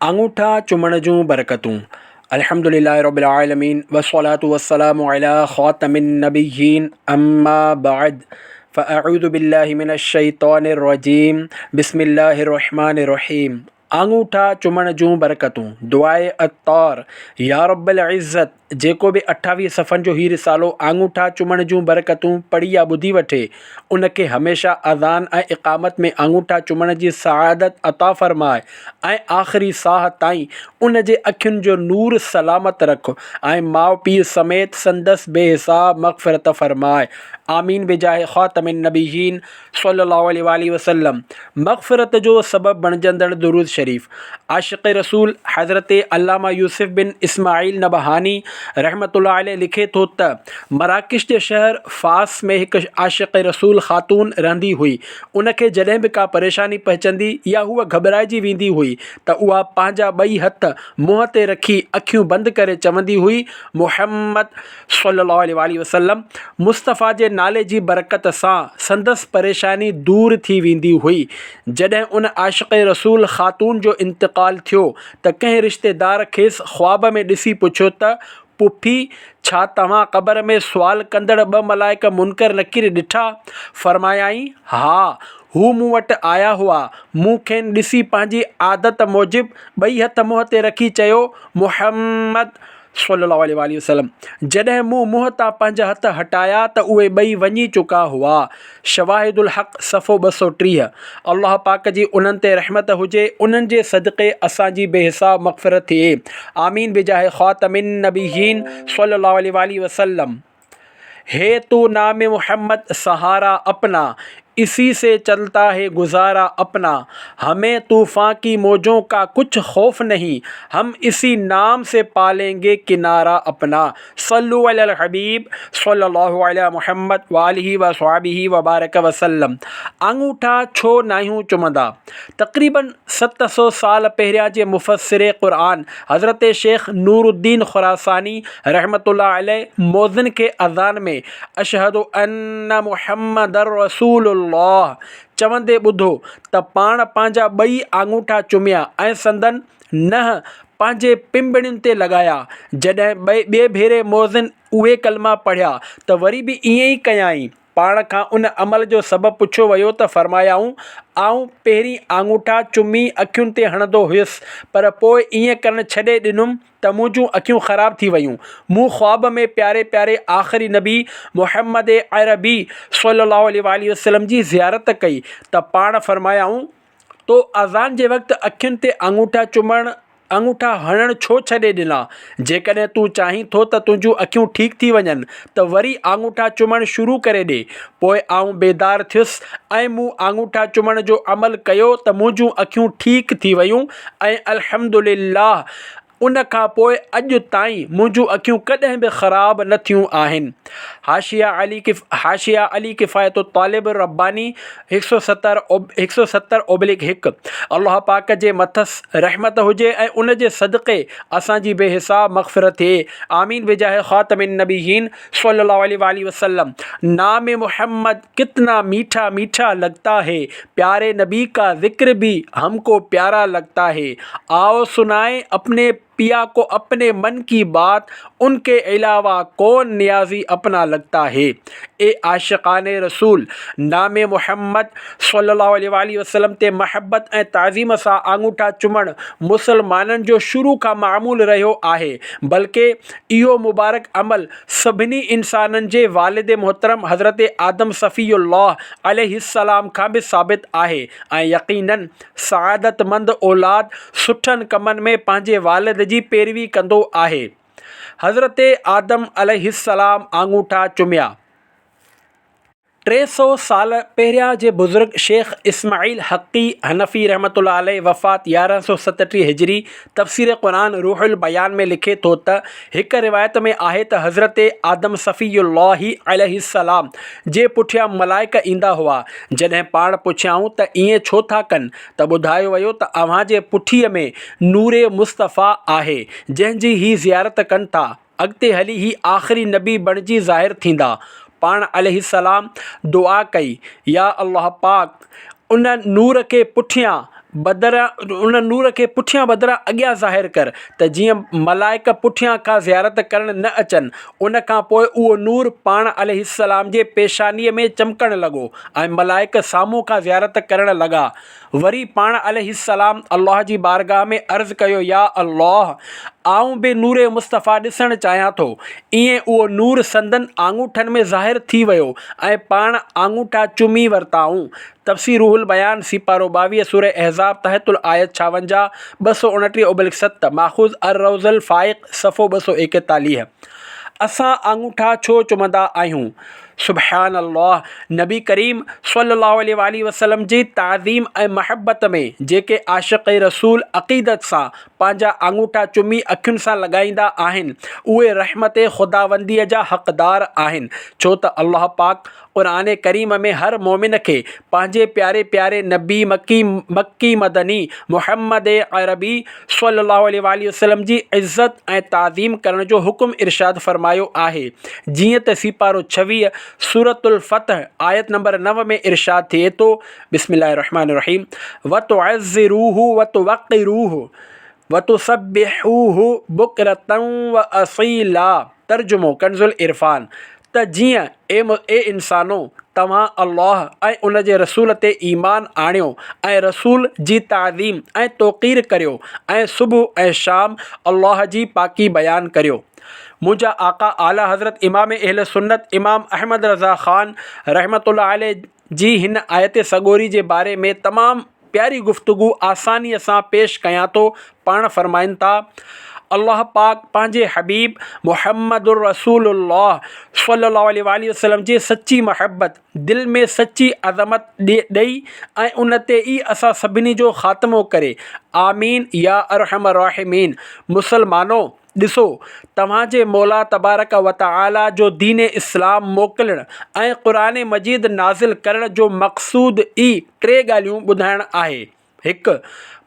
आङूठा चुमण जूं बरकतूं। अल्हम्दुलिल्लाहि रब्बिल आलमीन वस्सलातु वस्सलामु अला ख़ातमिन नबिय्यीन अम्मा बअद फ़अऊज़ु बिल्लाहि मिनश शैतानिर रजीम बिस्मिल्लाहिर रहमानिर रहीम। आङूठा चुमण जूं बरकतूं। दुआए अत्तार। या रब्बल इज़्ज़त जेको बि 28 सफ़नि जो हीउ रिसालो आङूठा चुमण जूं बरकतूं पढ़ी या ॿुधी वठे, उनखे हमेशा अज़ान ऐं इक़ामत में आङूठा चुमण जी सआदत अता फ़रमाए ऐं आख़िरी साह ताईं उन जे अखियुनि जो नूर सलामत रख ऐं माउ पीउ समेत संदसि बेहिसाब मग़फ़िरत फ़रमाए। आमीन बिजाहे ख़ातमिन नबिय्यीन सल्लल्लाहु अलैहि वसल्लम। मग़फ़िरत जो सबबु बणजंदड़ दुरूद शरीफ़। आशिक़ रसूल हज़रत अल्लामा यूसुफ़ बिन इस्माइल नबहानी रहमतुल्लाह अलैह लिखे थो त मराकिश जे शहर फ़ास में हिकु आशिक़ रसूल ख़ातून रहंदी हुई। उनखे जॾहिं बि का परेशानी पहुचंदी या हूअ घबराइजी वेंदी हुई त उहा पंहिंजा ॿई हथ मुंहं ते रखी अखियूं बंदि करे चवंदी हुई, मुहम्मद सल्लल्लाहु अलैहि वसल्लम मुस्तफ़ा जे नाले जी बरकत सां संदसि परेशानी दूर थी वेंदी हुई। जॾहिं उन आशिक़ रसूल ख़ातून जो इंतिक़ाल थियो त कंहिं रिश्तेदार खेसि ख़्वाब में ॾिसी पुछियो त पुफी, छा तव्हां क़बर में सुवाल कंदड़ 2 मलाइक मुनकर नकीर ॾिठा? फ़रमायाईं, हा, हू मूं वटि आया हुआ। मूं खेनि ॾिसी पंहिंजी आदत मूजिबि 2 हथ मुंहं ते रखी चयो, मुहम्मद सल्लल्लाहु अलैहि वसल्लम। जॾहिं मूं मुंहं तां पंहिंजा हथ हटाया त उहे 2 वञी चुका हुआ। शवाहिदुल हक़ सफ़ो 230। अल्लाह पाक जी उन्हनि ते रहमत हुजे, उन्हनि जे सदक़े असांजी बेहिसाब मग़फ़िरत थिए। आमीन बिजाहे ख़ातमिन नबिय्यीन सल्लल्लाहु अलैहि वसल्लम। है तो नाम मोहम्मद सहारा अपना, इसी से चलता है गुजारा अपना। हमें तूफ़ान की मौजों का कुछ खौफ नहीं, हम इसी नाम से पालेंगे किनारा अपना। सल्लु अलल हबीब सल्लल्लाहु अलैहि मुहम्मद व आलिहि व स्वहबिहि व बारक वसल्लम। आङूठा छो नाहियूं चुमंदा? तक़रीबन 700 साल पहिरियां जे मुफ़स्सिर क़ुरान हज़रत शेख नूरुद्दीन ख़ुरासानी रहमतुल्लाह अलैह मौज़िन खे अज़ान में अशहदु अन्न मुहम्मदर रसूलुल्लाह चवंदे ॿुधो त पाण पंहिंजा 2 आङूठा चुमिया ऐं संदन नह पंहिंजे पिंबड़ियुनि ते लॻाया। जॾहिं ॿिए भेरे मौज़िन उहे कलमा पढ़िया त वरी बि ईअं ई कयाईं। पाण खां उन अमल जो सबबु पुछियो वियो त फ़रमायाऊं, आऊं पहिरीं आङूठा चुमी अखियुनि ते हणंदो हुयुसि, पर पोइ ईअं करणु छॾे ॾिनुमि त मुंहिंजूं अखियूं ख़राब थी वियूं। मूं ख़्वाब में प्यारे प्यारे आख़िरी नबी मुहम्मद अरबी सल्लल्लाहु अलैहि वसल्लम जी ज़ियारत कई त पाण फ़रमायाऊं, तो अज़ान जे वक़्तु अखियुनि ते आङूठा हणणु छो छॾे ॾिना? जेकॾहिं तूं चाहीं थो त तुंहिंजूं अखियूं ठीकु थी वञनि त वरी आङूठा चुमणु शुरू करे ॾे। पोइ आऊं बेदार थियुसि ऐं मूं आङूठा चुमण जो अमल कयो त मुंहिंजूं अखियूं ठीकु थी वयूं ऐं अल्हम्दुलिल्लाह उन खां पोइ अॼु ताईं मुंहिंजूं अखियूं कॾहिं बि ख़राब न थियूं आहिनि। हाशिया अली किफ़ायत तालिब रब्बानी 170/1। अल्लाह पाक जे मथसि रहमत हुजे ऐं उन जे सदक़े असांजी बेहिसाब मग़फ़िरत थिए। आमीन बिजाहे ख़ातमिन नबिय्यीन सल्लल्लाहु अलैहि वसल्लम। नाम मोहम्मद कितना मीठा मीठा लगता है, प्यारे नबी का ज़िक्र भी हमको प्यारा लगता है। आओ सुनाएं अपने पिया को अपने मन की बात, उनके अलावा कौन नियाजी अपना लगता है। ए आशिक़ान रसूल, नाम मोहम्मद सल्लल्लाहु अलैहि वसल्लम ते महब्बत ऐं ताज़ीम सां आङूठा चुमण मुसलमाननि जो शुरू खां मामूल रहियो आहे, बल्कि इहो मुबारक अमल सभिनी इंसाननि जे वालिद मोहतरम हज़रत आदम सफ़ीउल्लाह अलैहिस्सलाम खां बि साबित आहे ऐं यक़ीनन सआदतमंद औलाद सुठनि कमनि में पंहिंजे वालिद जी पैरवी कंदो आहे। हज़रत आदम अलैहिस्सलाम आङूठा चुमिया। 300 साल पहिरियां जे बुज़ुर्ग शेख इस्माइल हक़ी हनफ़ी रहमतुल्लाह अलैह वफ़ात 1137 हिजरी तफ़सीर क़ुरान रूहुल बयान में लिखे थो त हिक रिवायत में आहे त हज़रत आदम सफ़ीउल्लाह अलैहिस्सलाम जे पुठियां मलाइक ईंदा हुआ। जॾहिं पाण पुछियाऊं त ईअं छो था कनि त ॿुधायो वियो त अव्हांजे पुठीअ में नूरे मुस्तफ़ा आहे जंहिंजी ही ज़ियारत कनि था। अॻिते हली ही आख़िरी नबी बणिजी ज़ाहिर थींदा। पाण अलैहिस्सलाम दुआ कई, या अल्लाह पाक उन नूर खे पुठियां बदिरां उन नूर खे पुठियां बदिरां अॻियां ज़ाहिर कर त जीअं मलाइक पुठियां खां ज़ियारत करणु न अचनि। उन खां पोइ उहो नूर पाण अलैहिस्सलाम जे पेशानीअ में चमकणु लॻो ऐं मलाइक साम्हूं खां ज़ियारत करणु लॻा। वरी पाण अलैहिस्सलाम अल्लाह जी बारगाह में अर्ज़ु कयो, या अल्लाह, आऊं बि नूर मुस्तफ़ा ॾिसणु चाहियां थो। ईअं उहो नूर संदन आङूठनि में ज़ाहिर थी वियो ऐं पाण आङूठा चुमी वरिताऊं। तफ़सीरुल बयान सीपारो 22 सूरह अहज़ाब तहतुल आयत 56 229/7 माख़ूज़ अर-रौज़ुल फ़ाइक़ सफ़ो 241। असां आङूठा छो चुमंदा आहियूं? सुबहान अल्लाह। नबी करीम सल्लल्लाहु अलैहि वसल्लम जी ताज़ीम ऐं महबत में जेके आशिक़ रसूल अक़ीदत सां पंहिंजा आङूठा चुमी अखियुनि सां लॻाईंदा आहिनि, उहे रहमत ख़ुदावंदीअ जा हक़दार आहिनि। छो त अल्लाह पाक क़ुरान करीम में हर मोमिन खे पंहिंजे प्यारे प्यारे नबी मक्की मदनी मुहम्मद अरबी सल्लल्लाहु अलैहि वसल्लम जी इज़्ज़त ऐं ताज़ीम करण जो हुकुम इरशाद फ़रमायो आहे। जीअं त सीपारो 26 सूरतुल फ़तह आयत नंबर 9 में इरशाद थिए थो, बिस्मिल्लाहिर्रहमानिर्रहीम, वतुअज़्ज़िरूहु वतुवक़्क़िरूहु वतुसब्बिहूहु बुकरतन व असीला। तर्जुमो कंज़ुल इरफान। त जीअं ए इंसानो, तव्हां अल्लाह ऐं उन जे रसूल ते ईमान आणियो ऐं रसूल जी ताज़ीम ऐं तौक़ीर करियो ऐं सुबुह ऐं शाम अल्लाह जी पाकी बयानु करियो। मुंहिंजा आका आला हज़रत इमाम अहले सुन्नत इमाम अहमद रज़ा ख़ान रहमतुल्लाह अलैह जी हिन आयत सॻोरी जे बारे में तमामु प्यारी गुफ़्तगू आसानीअ सां पेश कयां थो। पाण फ़रमाइनि था, अल्लाह पाक पंहिंजे हबीब मुहम्मदुर रसूलुल्लाह सल्लल्लाहु अलैहि वसल्लम जी सची महबत दिलि में सची अज़मत ॾेई ऐं उन ते ई असां सभिनी जो ख़ात्मो करे। आमीन या अरहमर राहिमीन। मुसलमानो, ॾिसो, तव्हांजे मौला तबारक व तआला जो दीन इस्लाम मोकिलण ऐं क़ुरान मजीद नाज़िल करण जो मक़सूद ई 3 ॻाल्हियूं ॿुधाइणु आहे। 1,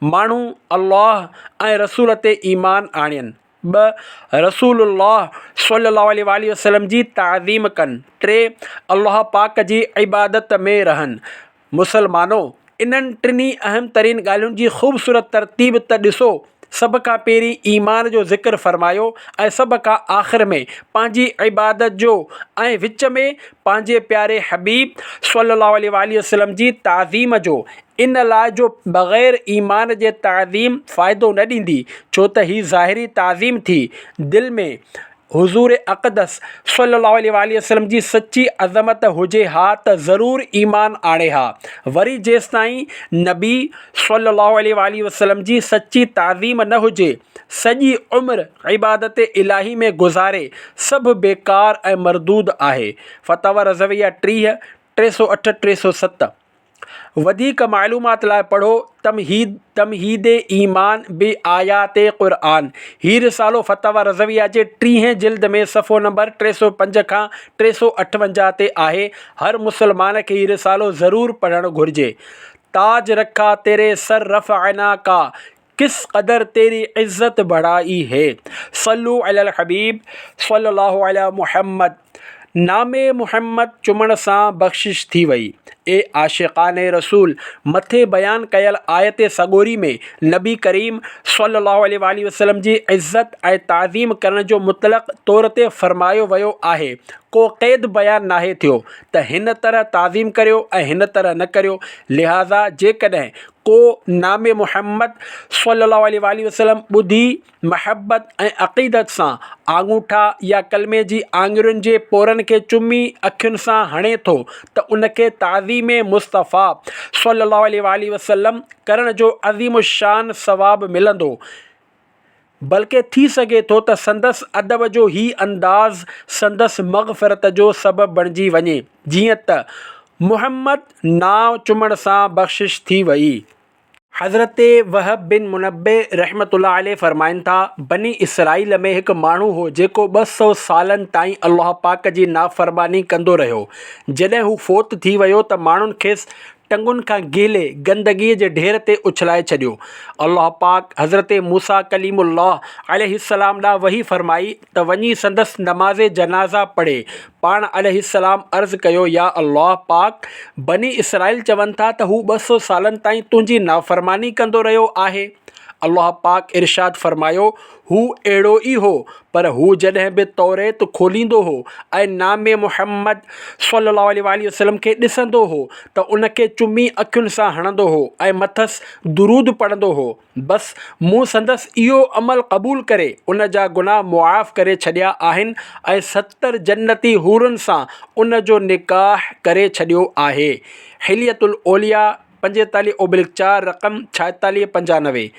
माण्हू अल्लाह ऐं रसूल ते ईमान आणियनि। 2, रसूलुल्लाह सल्लल्लाहु अलैहि वसल्लम जी ताज़ीम कनि। 3, अल्लाह पाक जी इबादत में रहनि। मुसलमानो, इन्हनि टिनी अहम तरीन ॻाल्हियुनि जी ख़ूबसूरत तरतीब त ॾिसो। सभ खां पहिरीं ईमान जो ज़िक्र फ़रमायो ऐं सभ खां आख़िर में पंहिंजी इबादत जो ऐं विच में पंहिंजे प्यारे हबीब सल्लल्लाहु अलैहि वसल्लम जी ताज़ीम जो। इन लाइ जो बग़ैर ईमान जे ताज़ीम फ़ाइदो न ॾींदी, छो त हीअ ज़ाहिरी ताज़ीम थी। दिलि में हुज़ूर अक़दस सल्लल्लाहु अलैहि वसल्लम जी सची अज़मत हुजे हा त ज़रूरु ईमान आणे हा। वरी जेसिताईं नबी सल्लल्लाहु अलैहि वसल्लम जी सची ताज़ीम न हुजे, सॼी उमिरि इबादत इलाही में गुज़ारे, सभु बेकार ऐं मरदूद आहे। फ़तवा रज़विया 30 308 307। वधीक मालूमात लाइ पढ़ो तमहीद ईमान बि आयात क़ुरान। हीअ रिसालो फ़तवा रज़विया जे 30 जिल्द में सफ़ो नंबर 305 खां 358 ते आहे। हर मुसलमान खे हीअ रिसालो ज़रूरु पढ़णु घुरिजे। ताज रखा तेरे सर रफ़अना का, किस कदर तेरी इज़्ज़त बढ़ाई है। सल्लु अलल हबीब सल्लल्लाहु अलैहि मुहम्मद। नामे मुहम्मद चुमण सां बख़्शिश थी वई। ए आशिक़ाने रसूल, मथे बयान कयल आयत सॻोरी में नबी करीम सल्लल्लाहु अलैहि वसल्लम जी इज़्ज़त ऐं ताज़ीम करण जो मुतलक़ तौर ते फ़रमायो वियो आहे। को क़ैद बयानु नाहे थियो त हिन तरह ताज़ीम करियो ऐं हिन तरह न करियो। लिहाज़ा जेकॾहिं को नामे मुहम्मद सल्लल्लाहु अलैहि वसल्लम ॿुधी महबत ऐं अक़ीदत सां आङूठा या कलमे जी आङुरियुनि जे पोरनि खे चुमी अखियुनि सां हणे थो त उनखे ताज़ीम मुस्तफ़ा सल्लल्लाहु अलैहि वसल्लम करण जो अज़ीमुशान सवाब मिलंदो। बल्कि थी सघे थो त संदसि अदब जो ही अंदाज़ संदसि मग़फ़िरत जो सबबु बणिजी वञे। जीअं त मुहम्मद नाव चुमण सां बख़्शिश थी वई। हज़रत वहब बिन मुनब्बे रहमतुल्लाह अलैह फ़रमाइनि था, बनी इसराईल में हिकु माण्हू हो जेको 200 सालनि ताईं अल्लाह पाक जी नाफ़रमानी कंदो रहियो। जॾहिं हू फ़ौत थी वियो त माण्हुनि खेसि टंगुनि खां गेले गंदगीअ जे ढेर ते उछलाए छॾियो। अल्लाह पाक हज़रत मूसा कलीमुल्लाह अलैहिस्सलाम ॾांहुं वही फरमाई त वञी संदसि नमाज़ जनाज़ा पढ़े। पाण अलैहिस्सलाम अर्ज़ु कयो, या अल्लाह पाक, बनी इसराइल चवनि था त हू 200 सालनि ताईं तुंहिंजी नाफ़रमानी कंदो रहियो आहे। अल्लाह पाक इरशाद फरमायो, हू अहिड़ो ई हो, पर हू जॾहिं बि तौरेत खोलींदो हो ऐं नामे मुहम्मद सल्लल्लाहु अलैहि वसल्लम खे ॾिसंदो हो त उनखे चुमी अखियुनि सां हणंदो हो ऐं मथसि दुरूद पढ़ंदो हो। बसि मूं संदसि इहो अमल क़बूल करे उन जा गुनाह मुआफ़ करे छॾिया आहिनि ऐं 70 जन्नती हूरुनि सां उन जो निकाह करे छॾियो आहे। हिलियतुल औलिया 45/4 रक़म 4695।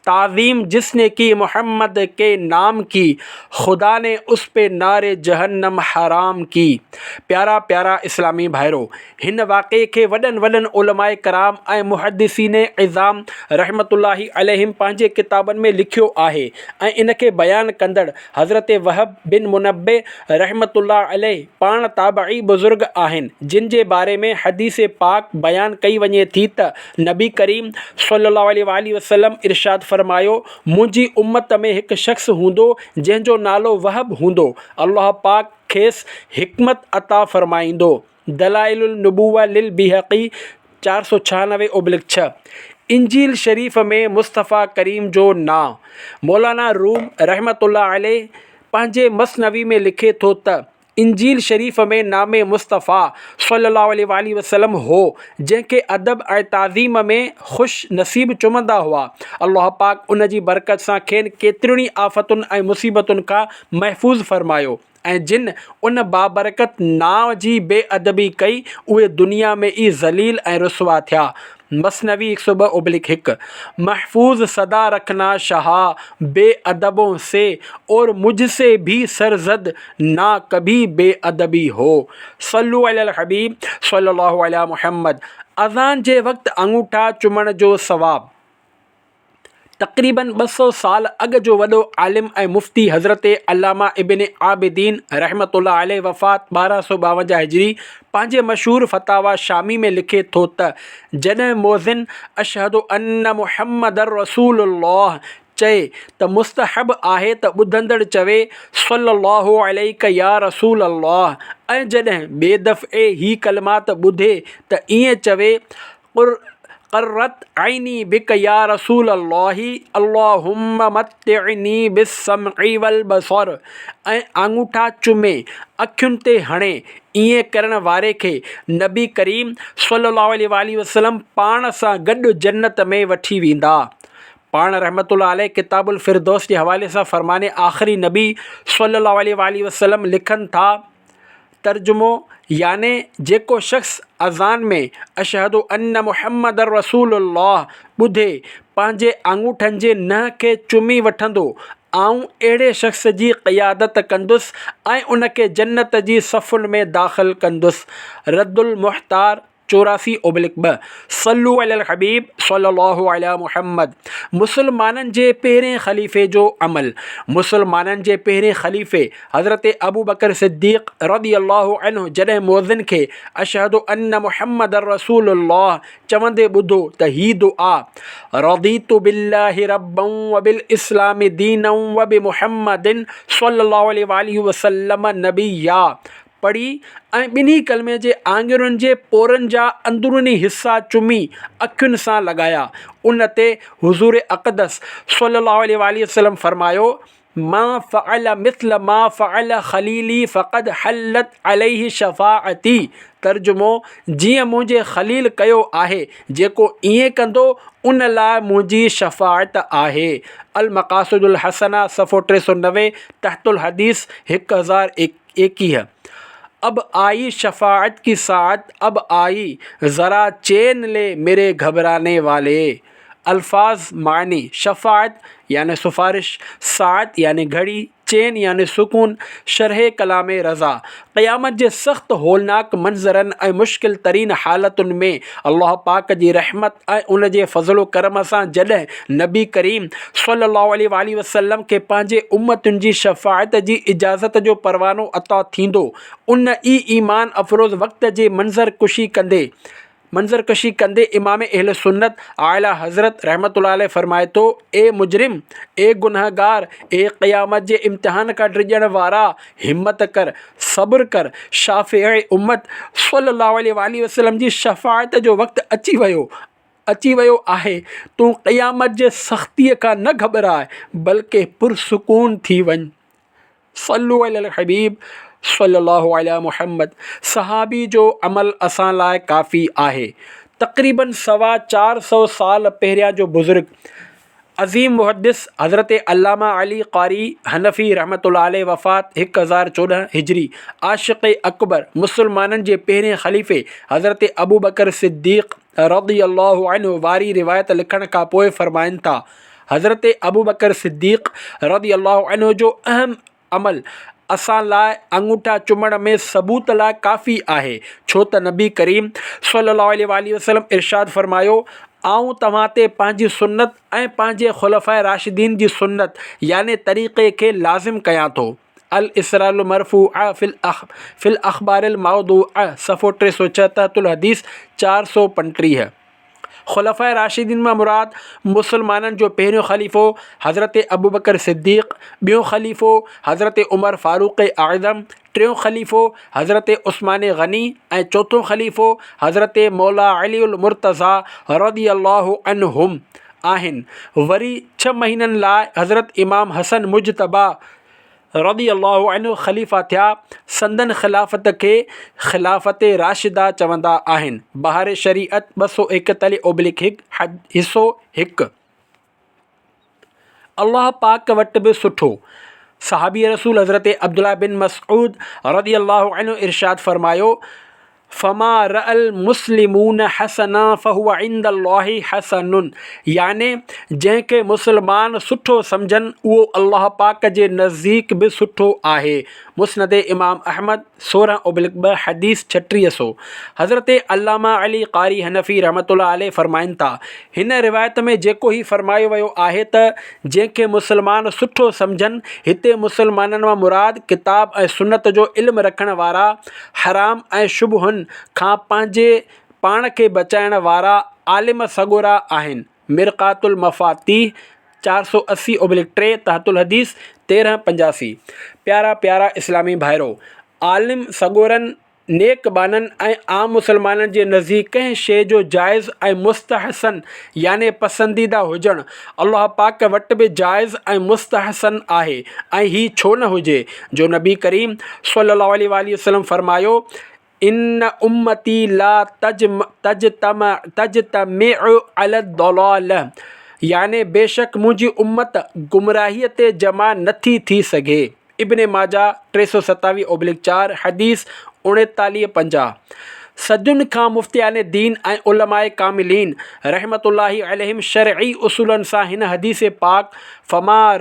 ताज़ीम जिसने की मोहम्मद के नाम की, खुदा ने उस पे नारे जहन्नम हराम की। प्यारा प्यारा इस्लामी भाइरो, हिन वाक़े खे वॾनि वॾनि उलमाए कराम ऐं मुहद्दिसीन इज़ाम रहमतुल्लाहि अलैहिम पंहिंजे किताबनि में लिखियो आहे ऐं इनखे बयानु कंदड़ हज़रत वहब बिन मुनब्बे रहमतुल्लाह अलैहि पाण ताबई बुज़ुर्ग आहिनि, जिन जे बारे में हदीस पाक बयानु कई वञे थी त नबी करीम सल्लल्लाहु अलैहि वसल्लम इरशाद फरमायो, मुंहिंजी उम्मत में हिकु शख़्स हूंदो जंहिंजो नालो वहब हूंदो। अल्लाह पाक खेसि हिकमत अता फरमाईंदो। दलाइलुन नुबुव्वा लिल बिहक़ी 496/6। इंजील शरीफ़ में मुस्तफ़ा करीम जो नां मौलाना रूम रहमतुल्लाह अलैहि पंहिंजे मसनवी में लिखे थो त इंजील शरीफ़ में नामे मुस्तफ़ा सल्लल्लाहु अलैहि वसल्लम हो जंहिंखे अदब ऐं ताज़ीम में ख़ुशि नसीब चुमंदा हुआ। अल्लाह पाक उन जी बरकत सां खेनि केतिरियुनि आफ़तुनि ऐं मुसीबतुनि खां महफ़ूज़ फरमायो ऐं जिन उन बाबरकत नाव जी बेअदबी कई उहे दुनिया में ई ज़लील ऐं रुसवा थिया। मसनवी 102/1। महफूज सदा रखना शहा बेअदबों से और मुझसे भी सरजद ना कभी बेअदबी हो। सल्लु अलल हबीब सल्लल्लाहु अलैहि मुहम्मद। अज़ान जे वक़्तु अंगूठा चुमण जो सवाब। तक़रीबन 200 साल अॻु जो वॾो आलिम ऐं मुफ़्ती हज़रत अल्लामा इब्न आबिदीन रहमतुल्लाह अलैहि वफ़ात 1252 हिजरी पंहिंजे मशहूरु फ़तावा शामी में लिखे थो त जॾहिं मोज़िन अशहदु अन्न मुहम्मदर रसूलुल्लाह चए त मुस्तहब आहे त ॿुधंदड़ चवे सल्लल्लाहु अलैहि या रसूल अल्लाह ऐं जॾहिं ॿिए दफ़े ही कलमात ॿुधे त ईअं चवे क़र्रत ऐनी बिक या रसूल अल्लाही अल्लाहुम्मा मत्तिअनी बिस्समई वल बसर ऐं आंगूठा चुमे अखियुनि ते हणे। ईअं करण वारे खे नबी करीम सल्लल्लाहु अलैहि वसल्लम पाण सां गॾु जन्नत में वठी वेंदा। पाण रहमतुल्लाह अलैहि किताबुल फ़िरदौस जे हवाले सां फ़रमाने आख़िरी नबी सल्लल्लाहु अलैहि वसल्लम लिखनि था, तर्जुमो याने जेको शख़्स अज़ान में अशहदु अन्न मुहम्मदर रसूलुल्लाह ॿुधे पंहिंजे आंगूठनि जे नह खे चुमी वठंदो, आऊं अहिड़े शख़्स जी क़ियादत कंदुसि ऐं उनखे जन्नत जी सफ़ुनि में दाख़िल कंदुसि। रद्दुल मुख़्तार 84/2। सल्लु अलल हबीब सल्लल्लाहु अलैहि मुहम्मद। मुसलमाननि जे पहिरें ख़लीफ़े जो अमल। मुसलमाननि जे पहिरें ख़लीफ़े हज़रत अबू बकर सिद्दीक़ रज़ियल्लाहु अन्हु जॾहिं मोज़िन खे अशहदु अन्न मुहम्मदर रसूलुल्लाह चवंदे ॿुधो त ही दुआ रज़ीतु बिल्लाहि रब्बन व बिल इस्लामि दीनन व बि मुहम्मदिन सल्लल्लाहु अलैहि वसल्लम नबिय्या पढ़ी ऐं ॿिन्ही कलमे जे आङुरियुनि जे पोरनि जा अंदरूनी हिसा चुमी अखियुनि सां लॻाया। उन ते हुज़ूर अक़दस सल्लल्लाहु अलैहि वसल्लम फरमायो, मा फ़अल मिस्ल मा फ़अल ख़लीली फ़क़द हल्लत अलैहि शफ़ाअती। तर्जुमो, जीअं मुंहिंजे ख़लील कयो आहे जेको ईअं कंदो उन लाइ मुंहिंजी शफ़ाअत आहे। अल मक़ासिदुल हसना सफ़ो 390 तहतुल हदीस 1021। अब आई शफ़ाअत की साअत, अब आई ज़रा चैन ले मेरे घबराने वाले। अल्फाज मानी। शफ़ाअत यानि सिफारिश, साअत यानि घड़ी, चैन यानि सुकून। शरह कलाम रज़ा। क़यामत जे सख़्त होलनाक मंज़रनि ऐं मुश्किल तरीन हालतुनि में अल्लाह पाक जी रहमत ऐं उन जे फ़ज़लो करम सां जॾहिं नबी करीम सल्लल्लाहु अलैहि वसल्लम खे पंहिंजे उम्मतुनि जी शफ़ाअत जी इजाज़त जो परवानो अता थींदो, उन ई ईमान अफ़रोज़ वक़्त जे मंज़र कुशी कंदे मंज़रकशी कंदे इमाम अहले सुन्नत आला हज़रत रहमतुल्लाह अलैह फरमाए तो, ए मुजरिम, ए गुनहगार, ए क़यामत जे इम्तिहान का ड्रिजण वारा, हिम्मत कर, सब्र कर, शाफ़िई उम्मत सल्लल्लाहु अलैहि वसल्लम जी शफ़ाअत जो वक़्तु अची वियो आहे। तूं क़यामत जे सख़्तीअ खां न घबराए, बल्कि पुरसुकून थी वञ। सल्लु अलल हबीब सल्लल्लाहु अलैहि मुहम्मद। सहाबी जो अमल असां लाइ काफ़ी आहे। तक़रीबन 425 साल पहिरियां जो बुज़ुर्ग अज़ीम मुहद्दिस हज़रत अल्लामा अली क़ारी हनफ़ी रहमतुल्लाह अलैह वफ़ात 1014 हिजरी। आशिक़ अकबर मुसलमाननि जे पहिरें ख़लीफ़े हज़रत अबू बकर सिद्दीक़ रज़ियल्लाहु अन्हु वारी रिवायत लिखण खां पोइ फ़रमाइनि था, हज़रत अबू बकर सिद्दीक़ रज़ियल्लाहु अन्हु जो अहम अमल असां लाइ अंगूठा चुमण में सबूत लाइ काफ़ी आहे, छो त नबी करीम सल्लल्लाहु अलैहि वसल्लम इरशाद फ़रमायो, आऊं तव्हां ते पंहिंजी सुन्नत ऐं पंहिंजे ख़ुलफ़ाए राशिदीन जी सुन्नत याने तरीक़े खे लाज़िम कयां थो। अल इसराल मरफ़ूअ फ़िल अख़बारिल मौदूअ सफ़ो 376 हदीस 435। ख़ुलफ़ाए राशिदीन मां मुराद मुसलमाननि जो पहिरियों ख़लीफ़ो हज़रत अबू बकर सिद्दीक़, ॿियों ख़लीफ़ो हज़रत उमर फ़ारूक़ आज़म, टियों ख़लीफ़ो हज़रत उस्मान गनी ऐं चोथों ख़लीफ़ो हज़रत मौला अलीउल मुर्तज़ा रज़ियल्लाहु अन्हुम आहिनि। वरी 6 महीननि लाइ हज़रत इमाम हसन मुजतबा रज़ियल्लाहु अन्हु ख़लीफ़ा थिया। संदन ख़िलाफ़त खे ख़िलाफ़त राशिदा चवंदा आहिनि। बहार शरीअत 241/1 हिसो 1। अल्लाह पाक वटि बि सुठो। सहाबी रसूल हज़रत अब्दुल्लाह बिन मसऊद रज़ियल्लाहु अन्हु इरशाद फ़रमायो, फ़मा रअल मुस्लिमून हसना फ़हुव इंदल्लाहि हसनुन, याने जंहिंखे मुसलमान सुठो सम्झनि उहो अल्लाह पाक जे नज़दीक बि सुठो आहे। मुस्नद इमाम अहमद 16/2 हदीस 3600। हज़रत अल्लामा अली क़ारी हनफ़ी रहमतुल्लाह अलैह फ़रमाइनि था, हिन रिवायत में जेको ही फ़रमायो वियो आहे त जंहिंखे मुसलमान सुठो सम्झनि, हिते मुसलमाननि मां मुराद किताब ऐं सुन्नत जो इल्मु रखण वारा, हराम ऐं शुबहनि खां पंहिंजे पाण खे बचाइण वारा आलिम सॻोरा आहिनि। मिरक़ातुल मफ़ातीह 480/3 तहतुल हदीस 1385। प्यारा प्यारा इस्लामी भाइरो, आलिम सॻोरनि, नेक बाननि ऐं आम मुसलमाननि जे नज़दीक कंहिं शइ जो जाइज़ ऐं मुस्तहसन याने पसंदीदा हुजणु अल्लाह पाक वटि बि जाइज़ ऐं मुस्तहसन आहे। ऐं हीउ छो न हुजे जो नबी करीम सल्लल्लाहु अलैहि वसल्लम फ़रमायो, इन उम्मती ला तजतमिउ अला दलाल, याने बेशक मुंहिंजी उम्मत गुमराहीअ ते जमा नथी थी सघे। इब्न माजा 327/4 हदीस 3950। सदियुनि खां मुफ्तियाने दीन ऐं उलमाए कामिलीन रहमतुल्लाहि अलैहिम शरई उसूलनि सां हिन हदीस पाक फ़मा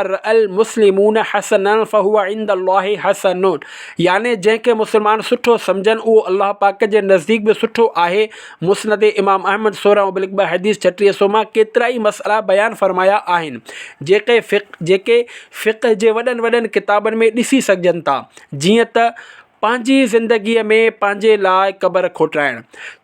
रअल मुस्लिमून हसनन फ़हुव इंदल्लाहि हसनुन, याने जंहिंखे मुसलमान सुठो सम्झनि उहो अल्लाह पाक जे नज़दीक बि सुठो आहे। मुस्नद इमाम अहमद 16/2 हदीस 3600 मां केतिरा ई मसइला बयानु फ़रमाया आहिनि जेके फ़िक़्ह जे वॾनि वॾनि किताबनि में ॾिसी सघजनि था, जीअं त पंहिंजी ज़िंदगीअ में पंहिंजे लाइ क़बर खोटाइणु।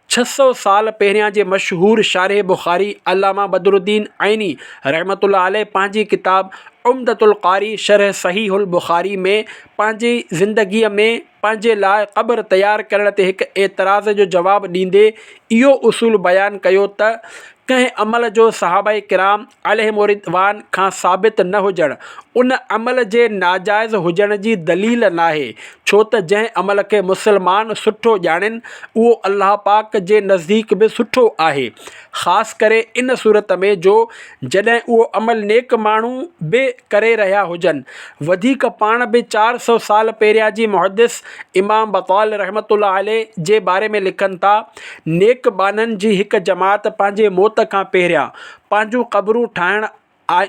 600 साल पहिरियां जे मशहूर शारिह बुख़ारी अल्लामा बदरुद्दीन ऐनी रहमतुल्लाह अलैह पंहिंजी किताब उम्दतुल क़ारी शरह सहीहुल बुख़ारी में पंहिंजी ज़िंदगीअ में पंहिंजे लाइ क़बर तयारु करण ते हिकु एतिराज़ जो जवाबु ॾींदे इहो उसूल बयानु कयो त कंहिं अमल जो सहाबाए किराम अलैहिम रिदवान खां साबित न हुजणु उन अमल जे नाजाइज़ हुजण जी दलील नाहे, छो त जंहिं अमल खे मुसलमान सुठो ॼाणनि उहो अल्लाह पाक जे नज़दीक बि सुठो आहे। ख़ासि करे इन सूरत में जो जॾहिं उहो अमल नेक माण्हू बि करे रहिया हुजनि। वधीक पाण बि 400 साल पहिरियां जी मुहद्दिस इमाम बक़ाल रहमतुल्लाह अलैह जे बारे में लिखनि था, नेक बाननि जी हिकु जमात पंहिंजे मौत खां पहिरियां पंहिंजूं क़बरूं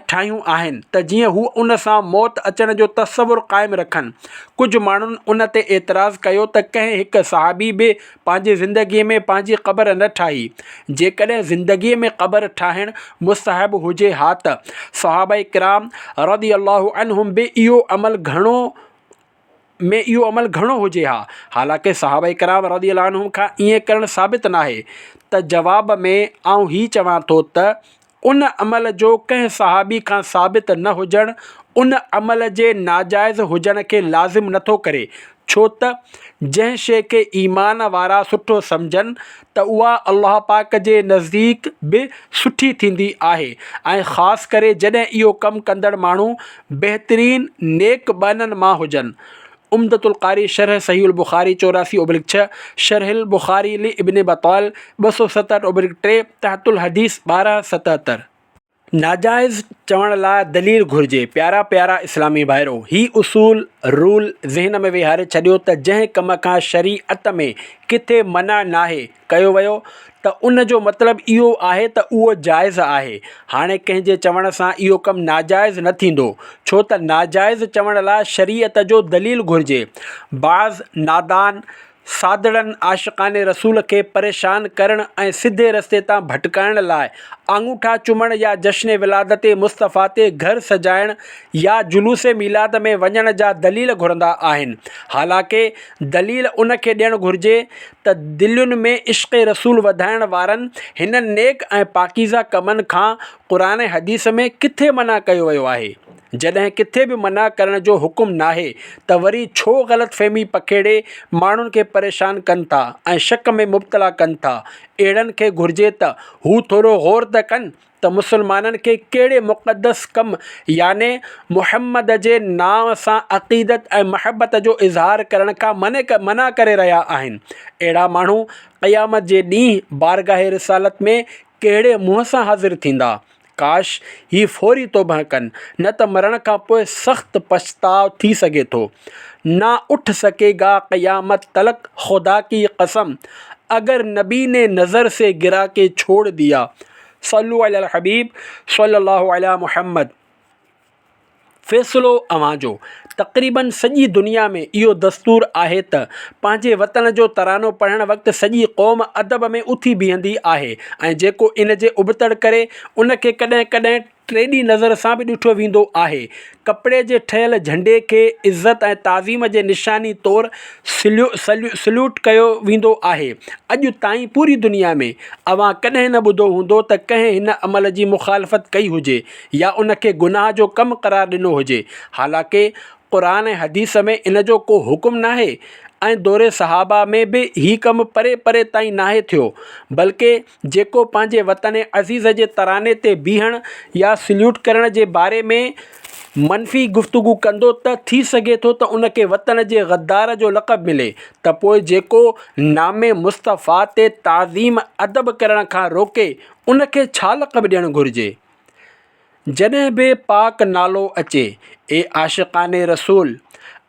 ठाहियूं आहिनि त जीअं हू उन सां मौत अचण जो तसवुरु क़ाइमु रखनि। कुझु माण्हुनि उन ते एतिराज़ु कयो त कंहिं हिकु सहाबी बि पंहिंजी ज़िंदगीअ में पंहिंजी क़बर न ठाही। जेकॾहिं ज़िंदगीअ में क़बर ठाहिणु मुस्तहब हुजे हा त सहाबाए किराम रज़ियल्लाहु अन्हुम बि इहो अमल घणो में इहो अमल घणो हुजे हा। हालांकि सहाबा कराम रज़ियल्लाहु अन्हुम खां ईअं करणु साबित न आहे। त जवाब में आउं ही चवां थो त उन अमल जो कंहिं सहाबी खां साबित न हुजणु उन अमल जे नाजाइज़ हुजण खे लाज़िम नथो करे, छो त जंहिं शइ खे ईमान वारा सुठो सम्झनि त उहा अल्लाह पाक जे नज़दीक बि सुठी थींदी आहे, ऐं ख़ासि करे जॾहिं इहो कमु कंदड़ माण्हू बहितरीन नेक बाननि मां हुजनि। उम्दतुल क़ारी शरह सहीहुल बुख़ारी 84/6, शरहुल बुख़ारी लि इब्न बत्ताल 267/3, तहतुल हदीस 1277। नाजाइज़ चवण लाइ दलील घुरिजे। प्यारा प्यारा इस्लामी भाइरो, ही उसूल रूल ज़हन में विहारे छॾियो त जंहिं कम खां शरीअत में किथे मना नाहे कयो वियो त उन जो मतिलबु इहो आहे त उहो जाइज़ आहे। हाणे कंहिंजे चवण सां इहो कमु नाजाइज़ न थींदो, छो त नाजाइज़ चवण लाइ शरीअत जो दलील घुरिजे। बाज़ नादान सादड़नि आशिक़ाने रसूल खे परेशान करण ऐं सिधे रस्ते तां भटकाइण लाइ आङूठा चुमण या जश्न विलादत मुस्तफ़ा ते घर सजाइण या जुलूस मीलाद में वञण जा दलील घुरंदा आहिनि। हालांकि दलील उन खे ॾियणु घुरिजे त दिलयुनि में इश्क़ रसूल वधाइण वारनि हिन नेक ऐं पाकीज़ा कमनि खां क़ुरान हदीस में किथे मना कयो वियो आहे। जॾहिं किथे बि मना करण जो हुकुम नाहे त वरी छो ग़लतफ़हमी पखेड़े माण्हुनि खे परेशान कनि था ऐं शक में मुब्तला कनि था। अहिड़नि खे घुरिजे त हू थोरो ग़ौर त कनि त मुसलमाननि खे कहिड़े मुक़दस कमु याने मुहम्मद जे नाव सां अक़ीदत ऐं महबत जो इज़हार करण खां मना करे रहिया आहिनि। अहिड़ा माण्हू क़यामत जे ॾींहुं बारगाह रिसालत में कहिड़े मुंहं सां हाज़िर थींदा। काश ही फ़ौरी तौबह कनि, न त मरण खां पोइ सख़्तु पछताव थी सघे थो। ना उठ सकेगा क़यामत तलक खुदा की कसम, अगर नबी ने नज़र से गिरा के छोड़ दिया। सल्लु अलल हबीब सल्लल्लाहु अला मुहम्मद। फ़ैसिलो अव्हां जो। तक़रीबन सॼी दुनिया में इहो दस्तूर आहे त पंहिंजे वतन जो तरानो पढ़णु वक़्तु सॼी क़ौम अदब में उथी बीहंदी आहे, ऐं जेको इन जे उबतड़ करे उन खे कॾहिं कॾहिं टेढ़ी नज़र सां बि ॾिठो वेंदो आहे। कपिड़े जे ठहियल झंडे खे इज़त ऐं ताज़ीम जे निशानी तौरु सल्यूट कयो वेंदो आहे। अॼु ताईं पूरी दुनिया में अव्हां कॾहिं न ॿुधो हूंदो त कंहिं हिन अमल जी मुखालफ़त कई हुजे या उन खे गुनाह जो कमु करार ॾिनो हुजे। हालांकि क़ुरान ऐं हदीस में इन जो को हुकुम नाहे, ऐं दौरे सहाबा में बि ही कमु परे परे ताईं नाहे थियो। बल्कि जेको पंहिंजे वतन अज़ीज़ जे तराने ते बीहण या सल्यूट करण जे बारे में मनफ़ी गुफ़्तगू कंदो त थी सघे थो त उन खे वतन जे गद्दार जो लक़ब मिले, त पोइ जेको नामे मुस्तफ़ा ते ताज़ीम अदब करण खां रोके उन खे छा लक़ब ॾियणु घुरिजे। जॾहिं बि पाक नालो अचे, ए आशिक़ाने रसूल,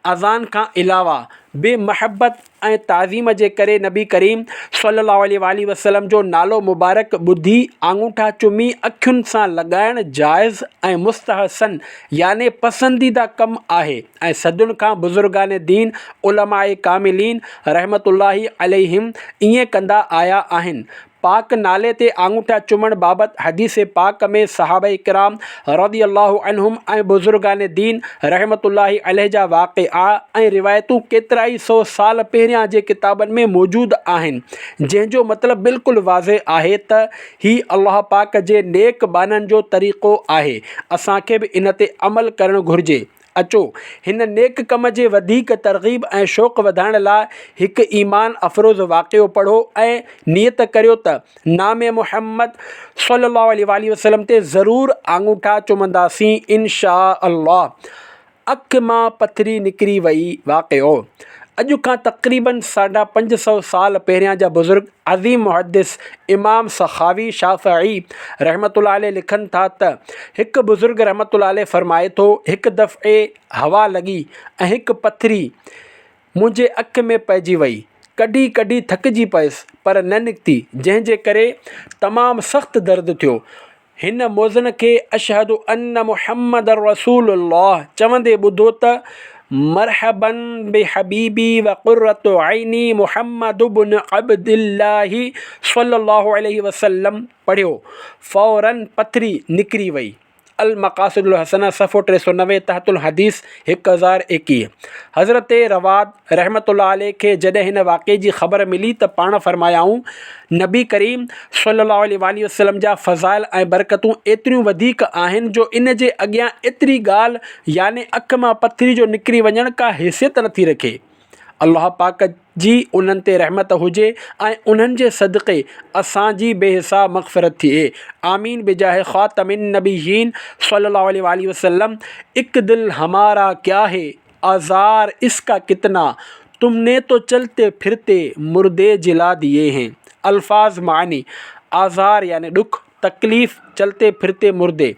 अज़ान खां अलावा बे महबत ऐं ताज़ीम जे करे नबी करीम सल्लल्लाहु अलैहि वसल्लम जो नालो मुबारक ॿुधी आङूठा चुमी अखियुनि सां लॻाइण जाइज़ ऐं मुस्तहसन याने पसंदीदा कमु आहे। ऐं सदियुनि खां बुज़ुर्गान दीन उलमाए कामिलीन रहमतुल्लाहि अलैहिम ईअं कंदा आया आहिनि। पाक नाले ते आङूठा चुमण बाबति हदीस पाक में सहाबा किराम रज़ियल्लाहु अन्हुम ऐं बुज़ुर्गान दीन रहमतुल्लाहि अलैहि जा वाक़िआ ऐं रिवायतूं केतिरा ई 100 साल पहिरियां जे किताबनि में मौजूदु आहिनि, जंहिंजो मतिलबु बिल्कुलु वाज़े आहे त ही अल्लाह पाक जे नेक बाननि जो तरीक़ो आहे। असांखे बि इन ते अमल करणु घुरिजे। अचो हिन नेक कम जे वधीक तरग़ीब ऐं शौक़ वधाइण लाइ हिकु ईमान अफ़रोज़ वाक़ियो पढ़ो ऐं नियत करियो त नामे मुहम्मद सल्लल्लाहु अलैहि वसल्लम ते ज़रूरु आङूठा चुमंदासीं इंशा अल्लाह। अखि मां पथरी निकिरी वई वाक़ियो। अॼु खां तक़रीबन 550 साल पहिरियां जा बुज़ुर्ग अज़ीम मुहद्दिस इमाम सखावी शाफ़िई रहमतुल्लाह अलैह लिखनि था त हिकु बुज़ुर्ग रहमतुल्लाह अलैह फ़रमाए थो, हिकु दफ़े हवा लॻी ऐं हिकु पथरी मुंहिंजे अखि में पइजी वई। कढी कढी थकिजी पियुसि पर न निकिती, जंहिंजे करे तमामु सख़्तु दर्द थियो। हिन मौज़न खे अशहदु अन्न मुहम्मद रसूलुल्लाह चवंदे ॿुधो त मरहबन बि हबीबी व क़ुर्रतु ऐनी मुहम्मद इब्न अब्दिल्लाहि सल्लल्लाहु अलैहि वसल्लम पढ़ियो। फ़ौरन पथरी निकिरी वई। अल मक़ासिदुल हसना सफ़ो 390 तहतुल हदीस 1021। हज़रत रवाद रहमतुल्लाह अलैह खे जॾहिं हिन वाक़े जी ख़बर मिली त पाण फरमायाऊं, नबी करीम सल्लल्लाहु अलैहि वसल्लम जा फ़ज़ाइल ऐं बरकतूं एतिरियूं वधीक आहिनि जो इन जे अॻियां एतिरी ॻाल्हि याने अख मां पथरी जो निकिरी वञणु का हैसियत नथी रखे। अल्लाह पाक जी उन्हनि ते रहमत हुजे ऐं उन्हनि जे सदक़े असांजी बेहिसाब मग़फ़िरत थिए। आमीन बिजाहे ख़ातमिन नबीयीन सल्लल्लाहु अलैहि वसल्लम। एक दिल हमारा क्या है, आज़ार इसका कितना, तुमने तो चलते फिरते मुर्दे जिला दिए हैं। अल्फाज मानी, आज़ार यानी दुख, तकलीफ़, चलते फिरते मुर्दे।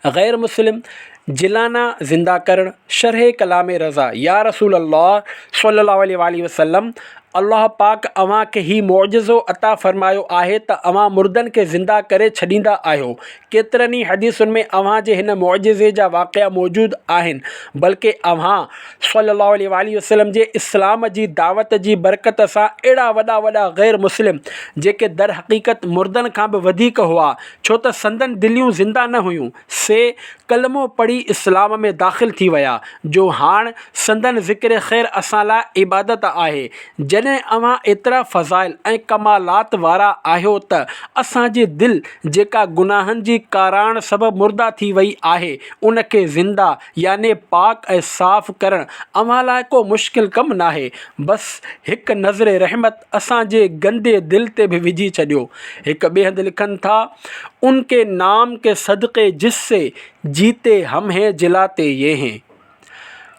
गैर मुस्लिम जिलाना ज़िंदा करण। शरह कलाम रज़ा, या रसूल अल्लाह सल्लल्लाहु अलैहि वसल्लम, अल्लाह पाक अव्हां खे ही मौजज़ो अता फ़रमायो आहे त अव्हां मुर्दनि खे ज़िंदा करे छॾींदा आहियो। केतिरनि ई हदीसुनि में अव्हां जे हिन मौजज़े जा वाक़िआ मौजूदु आहिनि, बल्कि अव्हां सल्लल्लाहु अलैहि वसल्लम जे इस्लाम जी दावत जी बरकत सां अहिड़ा वॾा वॾा गैर मुस्लिम जेके दर हक़ीक़त मुर्दनि खां बि वधीक हुआ, छो त संदन दिलियूं ज़िंदा न हुयूं, से कलमो पढ़ी इस्लाम में दाख़िल थी विया, जो हाणे संदन ज़िक्र ख़ैर असां लाइ इबादत आहे। जॾहिं अव्हां एतिरा फ़ज़ाइल ऐं कमालात वारा आहियो त असांजी दिलि जेका गुनाहनि जी काराण सबबु मुर्दा थी वई आहे, उनखे ज़िंदा याने पाक ऐं साफ़ करणु अव्हां लाइ को मुश्किल कमु नाहे। बसि हिकु नज़र रहमत असांजे गंदे दिलि ते बि विझी छॾियो। हिकु ॿिए हंधि लिखनि था, उनके नाम के सदक़े जिससे जीते हम हैं जिलाते ये हैं।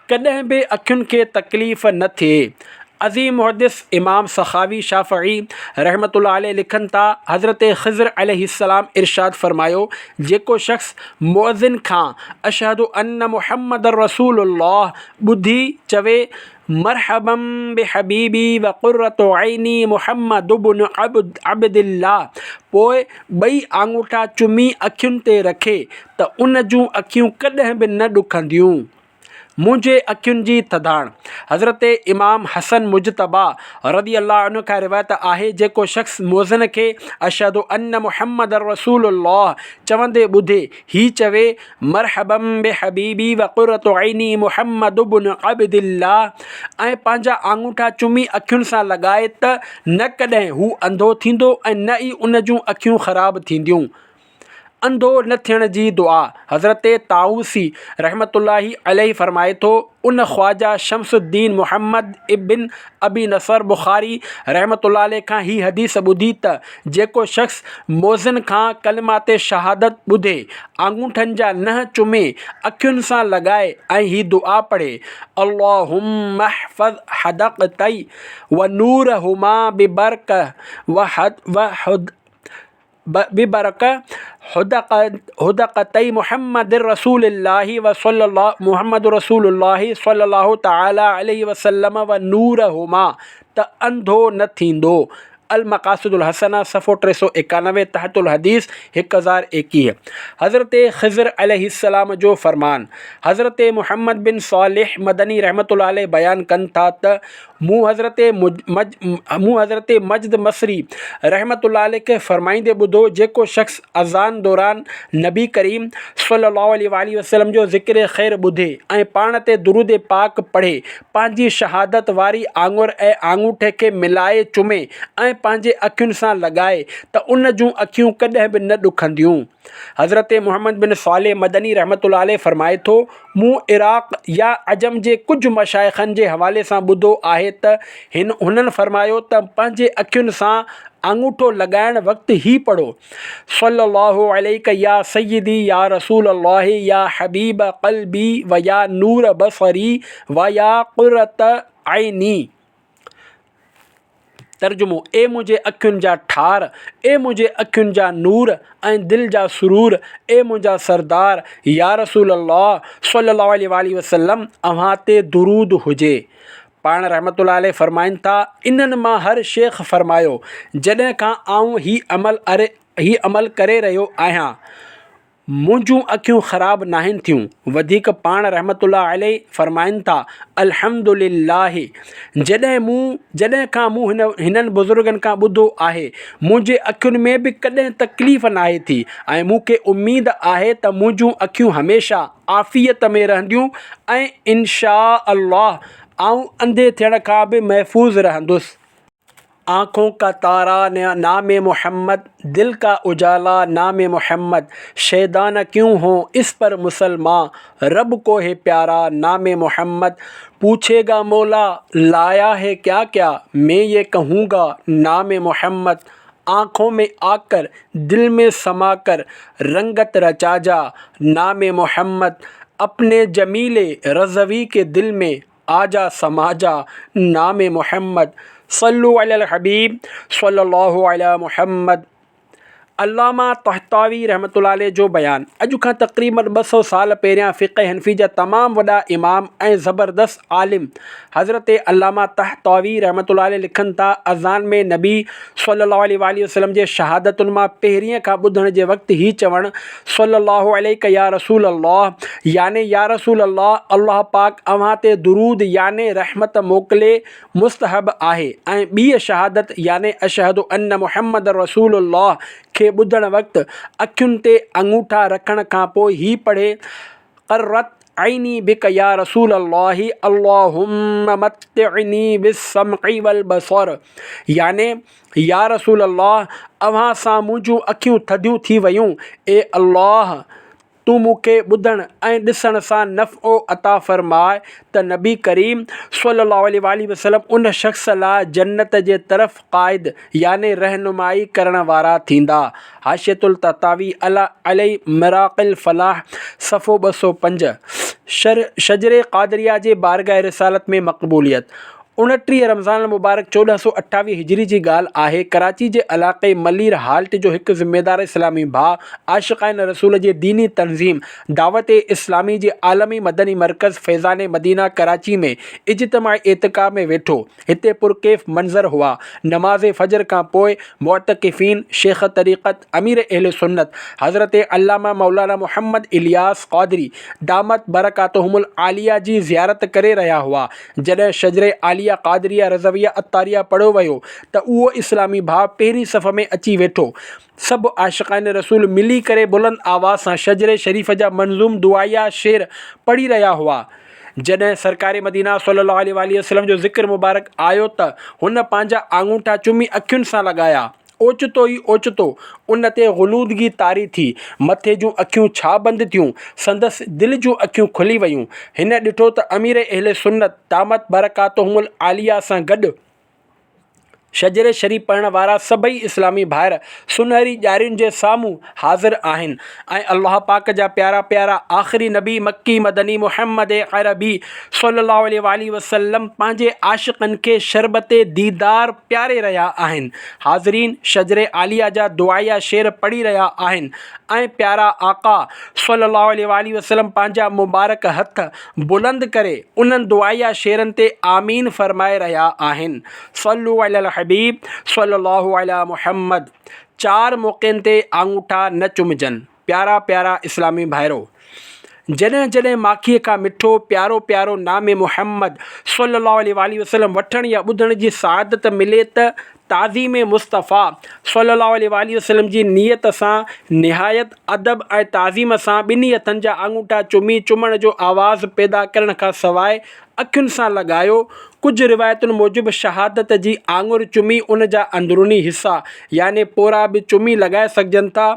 कॾहिं बि अखियुनि खे तकलीफ़ न थिए। अज़ीम मुहद्दिस इमाम सखावी शाफ़ई रहमतुल्लाह अलैह लिखनि था, हज़रत ख़िज़्र अलैहिस्सलाम इरशाद फ़रमायो, जेको शख़्स मुअज़्ज़िन खां अशहदु अन्न मुहम्मद रसूलुल्लाह ॿुधी चवे, मरहबम बि हबीबी व क़ुर्रतु ऐनी मुहम्मद इब्न अब्दिल्लाह, पोइ ॿई आङूठा चुमी अखियुनि ते रखे त उन जूं अखियूं कॾहिं बि न ॾुखंदियूं। मुंहिंजे अखियुनि जी थधाण। हज़रत इमाम हसन मुजतबा रदी अल्लाह अन्हु खां रिवायत आहे, जेको शख़्स मुअज़्ज़िन खे अशहदु अन्न मुहम्मद रसूलुल्लाह चवंदे ॿुधे ही चवे, मरहबम बि हबीबी व क़ुर्रतु ऐनी मुहम्मद इब्न अब्दिल्लाह, ऐं पंहिंजा आङूठा चुमी अखियुनि सां लॻाए त न कॾहिं हू अंधो थींदो ऐं न ई उन जूं अखियूं ख़राबु थींदियूं। अंधो न थियण जी दुआ। हज़रत ताऊसी रहमतुल्लाहि अलैहि फ़रमाए थो, उन ख्वाजा शमसुद्दीन मुहम्मद इब्न अबी नसर बुखारी रहमतुल्लाह अलैहि खां ही हदीस ॿुधी त जेको शख़्स मुअज़्ज़िन खां कलिमाते शहादत ॿुधे, आङूठनि जा नह चुमे, अखियुनि सां लॻाए ऐं ही दुआ पढ़े, अल्लाहुम्मा हफ़ज़ हदक़तई व नूरहुमा बिबरक हुदक़तई मुहम्मद रसूलुल्लाहि व सल्लल्लाहु तआला अलैहि वसल्लम व नूरहुमा, त अंधो न थींदो। अल मक़ासिदुल हसना सफ़ो 391 तहतुल हदीस 1021। हज़रत ख़िज़्र अलैहिस्सलाम जो फ़रमान। हज़रत मुहम्मद बिन सालिह मदनी रहमतुल्लाह अलैह बयानु कनि था त मूं हज़रत मजद मसरी रहमतुल्लाह अलैह खे फ़रमाईंदे ॿुधो, जेको शख़्स अज़ान दौरान नबी करीम सल्लल्लाहु अलैहि वसल्लम जो ज़िक्र ख़ैर ॿुधे ऐं पाण ते दुरूद पाक पढ़े, पंहिंजी शहादत वारी आङुर ऐं आङूठे खे मिलाए चुमे ऐं पंहिंजे अखियुनि सां लॻाए त उन जूं अखियूं कॾहिं बि न ॾुखंदियूं। हज़रत मुहम्मद बिन सालिह मदनी रहमतुल्लाह अलैह फ़रमाए थो, मूं इराक़ या अजम जे कुझु मशाइख़नि जे हवाले सां ॿुधो आहे त हुननि फ़रमायो त पंहिंजे अखियुनि सां आङूठो लॻाइण वक़्तु ही पढ़ो, सल्लल्लाहु अलैका या सय्यदी या रसूल अल्लाह या हबीब क़ल्बी व या नूर बसरी व या क़ुर्रत ऐनी। तर्जुमो, ए मुंहिंजे अखियुनि जा ठार, ए मुंहिंजे अखियुनि जा नूर ऐं दिलि जा सुरूर, ए मुंहिंजा सरदार या रसूल अल्लाह सल्लल्लाहु अलैहि वसल्लम, अव्हां ते दुरूद हुजे। पाण रहमतुल्लाह अलैह फ़रमाइनि था, इन्हनि मां हर शेख फ़रमायो, जॾहिं खां आऊं ही अमल करे रहियो आहियां, मुंहिंजूं अखियूं ख़राबु नाहिनि थियूं। वधीक पाण रहमतुल्लाह अलैह फरमाइनि था अल्हम्दुलिल्लाह, जॾहिं खां मूं हिननि बुज़ुर्गनि खां ॿुधो आहे मुंहिंजे अखियुनि में बि कॾहिं तकलीफ़ नाहे थी ऐं मूंखे उमेद आहे त मुंहिंजूं अखियूं हमेशह आफ़ियत में रहंदियूं ऐं इंशा अल्लाह आऊं अंधे थियण खां बि महफ़ूज़ रहंदुसि। आँखों का तारा नाम मोहम्मद, दिल का उजाला नाम मोहम्मद, शैदाना क्यों हो इस पर मुसलमान, रब को है प्यारा नाम मोहम्मद। पूछेगा मौला लाया है क्या क्या, मैं ये कहूँगा नाम मोहम्मद। आँखों में आकर दिल में समाकर रंगत रचा जा नाम मोहम्मद। अपने जमीले रज़वी के दिल में आजा समाजा नाम मोहम्मद। सल्लु अलल हबीब सल्लल्लाहु अला मुहम्मद। अल्लामा तहतावी रहमतुल्लाह अलैह जो बयान अॼु खां तक़रीबन 200 साल पहिरियां फ़िक़्ह हनफ़ी जा तमामु वॾा इमाम ऐं ज़बरदस्त आलिम हज़रत अल्लामा तहतावी रहमतुल्लाह अलैह लिखनि था, अज़ान में नबी सल्लल्लाहु अलैहि वसल्लम जे शहादतुनि मां पहिरीं खां ॿुधण जे वक़्तु ही चवणु सल्लल्लाहु अलैका या रसूल अल्लाह, याने या रसूल अल्लाह, अल्लाह पाक अव्हां ते दुरूद याने रहमत मोकिले मुस्तहब आहे। ऐं ॿी शहादत याने अशहदु अन्न मुहम्मद रसूलुल्लाह खे ॿुधण वक़्तु अखियुनि ते अंगूठा रखण खां पोइ ही पढ़े क़र्रत ऐनी बिक या रसूल अल्लाहि अल्लाहुम्मा मत्तिअनी बिस्समइ वल बसर, याने या रसूल अल्लाह, अव्हां सां मुंहिंजूं अखियूं थधियूं थी वयूं, ए अल्लाह तूं मूंखे ॿुधण ऐं ॾिसण सां नफ़ो अता फ़रमाए। त नबी करीम सल्लल्लाहु अलैहि वसल्लम उन शख़्स लाइ जन्नत जे तरफ़ क़ाइद याने रहनुमाई करण वारा थींदा। हाशियतुल तहतावी अलैहि मराक़िल फ़लाह सफ़ो 205। शजरे क़ादरिया जे बारगाह रिसालत में मक़बूलियत 29 रमज़ान मुबारक 1428 हिजरी जी ॻाल्हि आहे। कराची जे इलाक़े मलीर हाल्ट जो हिकु ज़िम्मेदार इस्लामी भाउ आशिक़ान रसूल जे दीनी तंज़ीम दावत इस्लामी जे आलमी मदनी मरकज़ फैज़ान मदीना कराची में इज्तिमाई एतिकाफ़ में वेठो। हिते पुरकैफ़ मंज़र हुआ। नमाज़ फ़जर खां पोइ मुअतकिफ़ीन शेख तरीक़त अमीर अहले सुन्नत हज़रत अल्लामा मौलाना मोहम्मद इलियास क़ादरी दामत बरकातुहुमुल आलिया जी ज़ियारत करे रहिया हुआ। जॾहिं शजरे आलिया क़ादरिया रज़विया अत्तारिया पढ़ियो वियो त उहो इस्लामी भाउ पहिरीं सफ़ में अची वेठो। सभु आशिक़ान रसूल मिली करे बुलंद आवाज़ सां शजरे शरीफ़ जा मंज़ूम दुआया शेर पढ़ी रहिया हुआ। जॾहिं सरकार मदीना सल्लल्लाहु अलैहि वसल्लम जो ज़िक्र मुबारक आयो त हुन पंहिंजा आङूठा चुमी अखियुनि सां लॻाया। ओचितो ई ओचितो उन ते ग़ुलूदगी तारी थी, मथे जूं अखियूं छा बंदि थियूं, संदसि दिलि जूं अखियूं खुली वयूं। हिन ॾिठो त अमीर अहले सुन्नत दामत बरकातुहुमुल आलिया सां गॾु शजरे शरीफ़ पढ़ण वारा सभई इस्लामी भाइर सुनहरी ॾियारियुनि जे साम्हूं हाज़िर आहिनि ऐं अल्लाह पाक जा प्यारा प्यारा आख़िरी नबी मक्की मदनी मुहम्मद अरबी सल्लल्लाहु अलैहि वसल्लम पंहिंजे आशिक़नि खे शरबत दीदार प्यारे रहिया आहिनि। हाज़रीन, शजरे आलिया जा दुआया शेर पढ़ी रहिया आहिनि ऐं प्यारा आका सल्लल्लाहु अलैहि वसल्लम पंहिंजा मुबारक हथ बुलंद करे उन्हनि दुआया शेरनि ते आमीन फ़रमाए रहिया आहिनि। सल्लु अलल हबीब सल्लल्लाहु अला मुहम्मद। 4 मौक़नि ते आङूठा न चुमिजनि। प्यारा प्यारा इस्लामी भाइरो, जॾहिं जॾहिं माखीअ खां मिठो प्यारो प्यारो नाम मुहम्मद सल्लल्लाहु अलैहि वसल्लम वठण या ॿुधण जी सआदत मिले त ताज़ीम मुस्तफ़ा सल्लल्लाहु अलैहि वसल्लम जी नीयत सां निहायत अदब ऐं ताज़ीम सां ॿिन्ही हथनि जा आङूठा चुमण जो आवाज़ पैदा करण खां सवाइ अखियुनि सां लॻायो। कुझु रिवायतुनि मूजिबि शहादत जी आङुर चुमी उन जा अंदरूनी हिसा याने पोरा बि चुमी लॻाए सघिजनि था।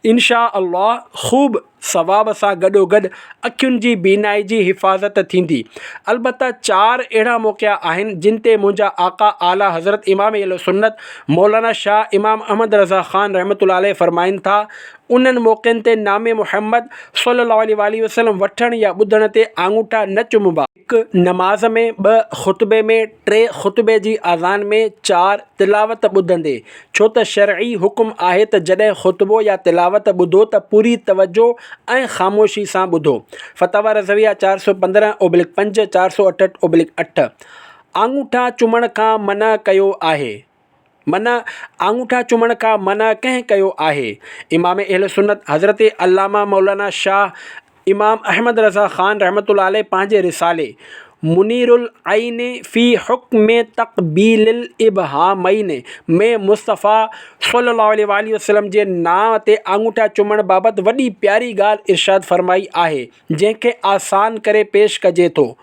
इंशा अल्लाह ख़ूब सवाब सां गॾोगॾु अखियुनि जी बीनाई जी हिफ़ाज़त थींदी। अलबत्ता 4 अहिड़ा मौक़िया आहिनि जिन ते मुंहिंजा आका आला हज़रत इमाम अहले सुन्नत मौलाना शाह इमाम अहमद रज़ा ख़ान रहमतुल्लाह अलैह फरमाइनि था, उन्हनि मौक़नि ते नाम मुहम्मद सल्लल्लाहु अलैहि वसल्लम वठण या ॿुधण ते आङूठा न चुमिबा। 1 नमाज़ में, 2 ख़ुतबे में, 3 ख़ुतबे जी अज़ान में, 4 तिलावत ॿुधंदे। छो त शरई हुकुम आहे त जॾहिं ख़ुतबो या तिलावत ॿुधो त पूरी तवजो ऐं ख़ामोशी सां ॿुधो। फ़तवा रज़विया 415/5 468/8। आङूठा चुमण खां मना कयो आहे। माना आंगूठा चुमण खां मना कंहिं कयो आहे। इमाम अहले सुन्नत हज़रत अल्लामा मौलाना शाह इमाम अहमद रज़ा ख़ान रहमतुल्लाह अलैह पंहिंजे रिसाले मुनीरुल आइन फ़ी हुक्म तक़बीलिल इबहामैन में मुस्तफ़ा सल्लल्लाहु अलैहि वसल्लम जे नाव ते आंगूठा चुमण बाबति वॾी प्यारी ॻाल्हि इरशाद फ़रमाई आहे, जंहिंखे आसान करे पेश कजे थो।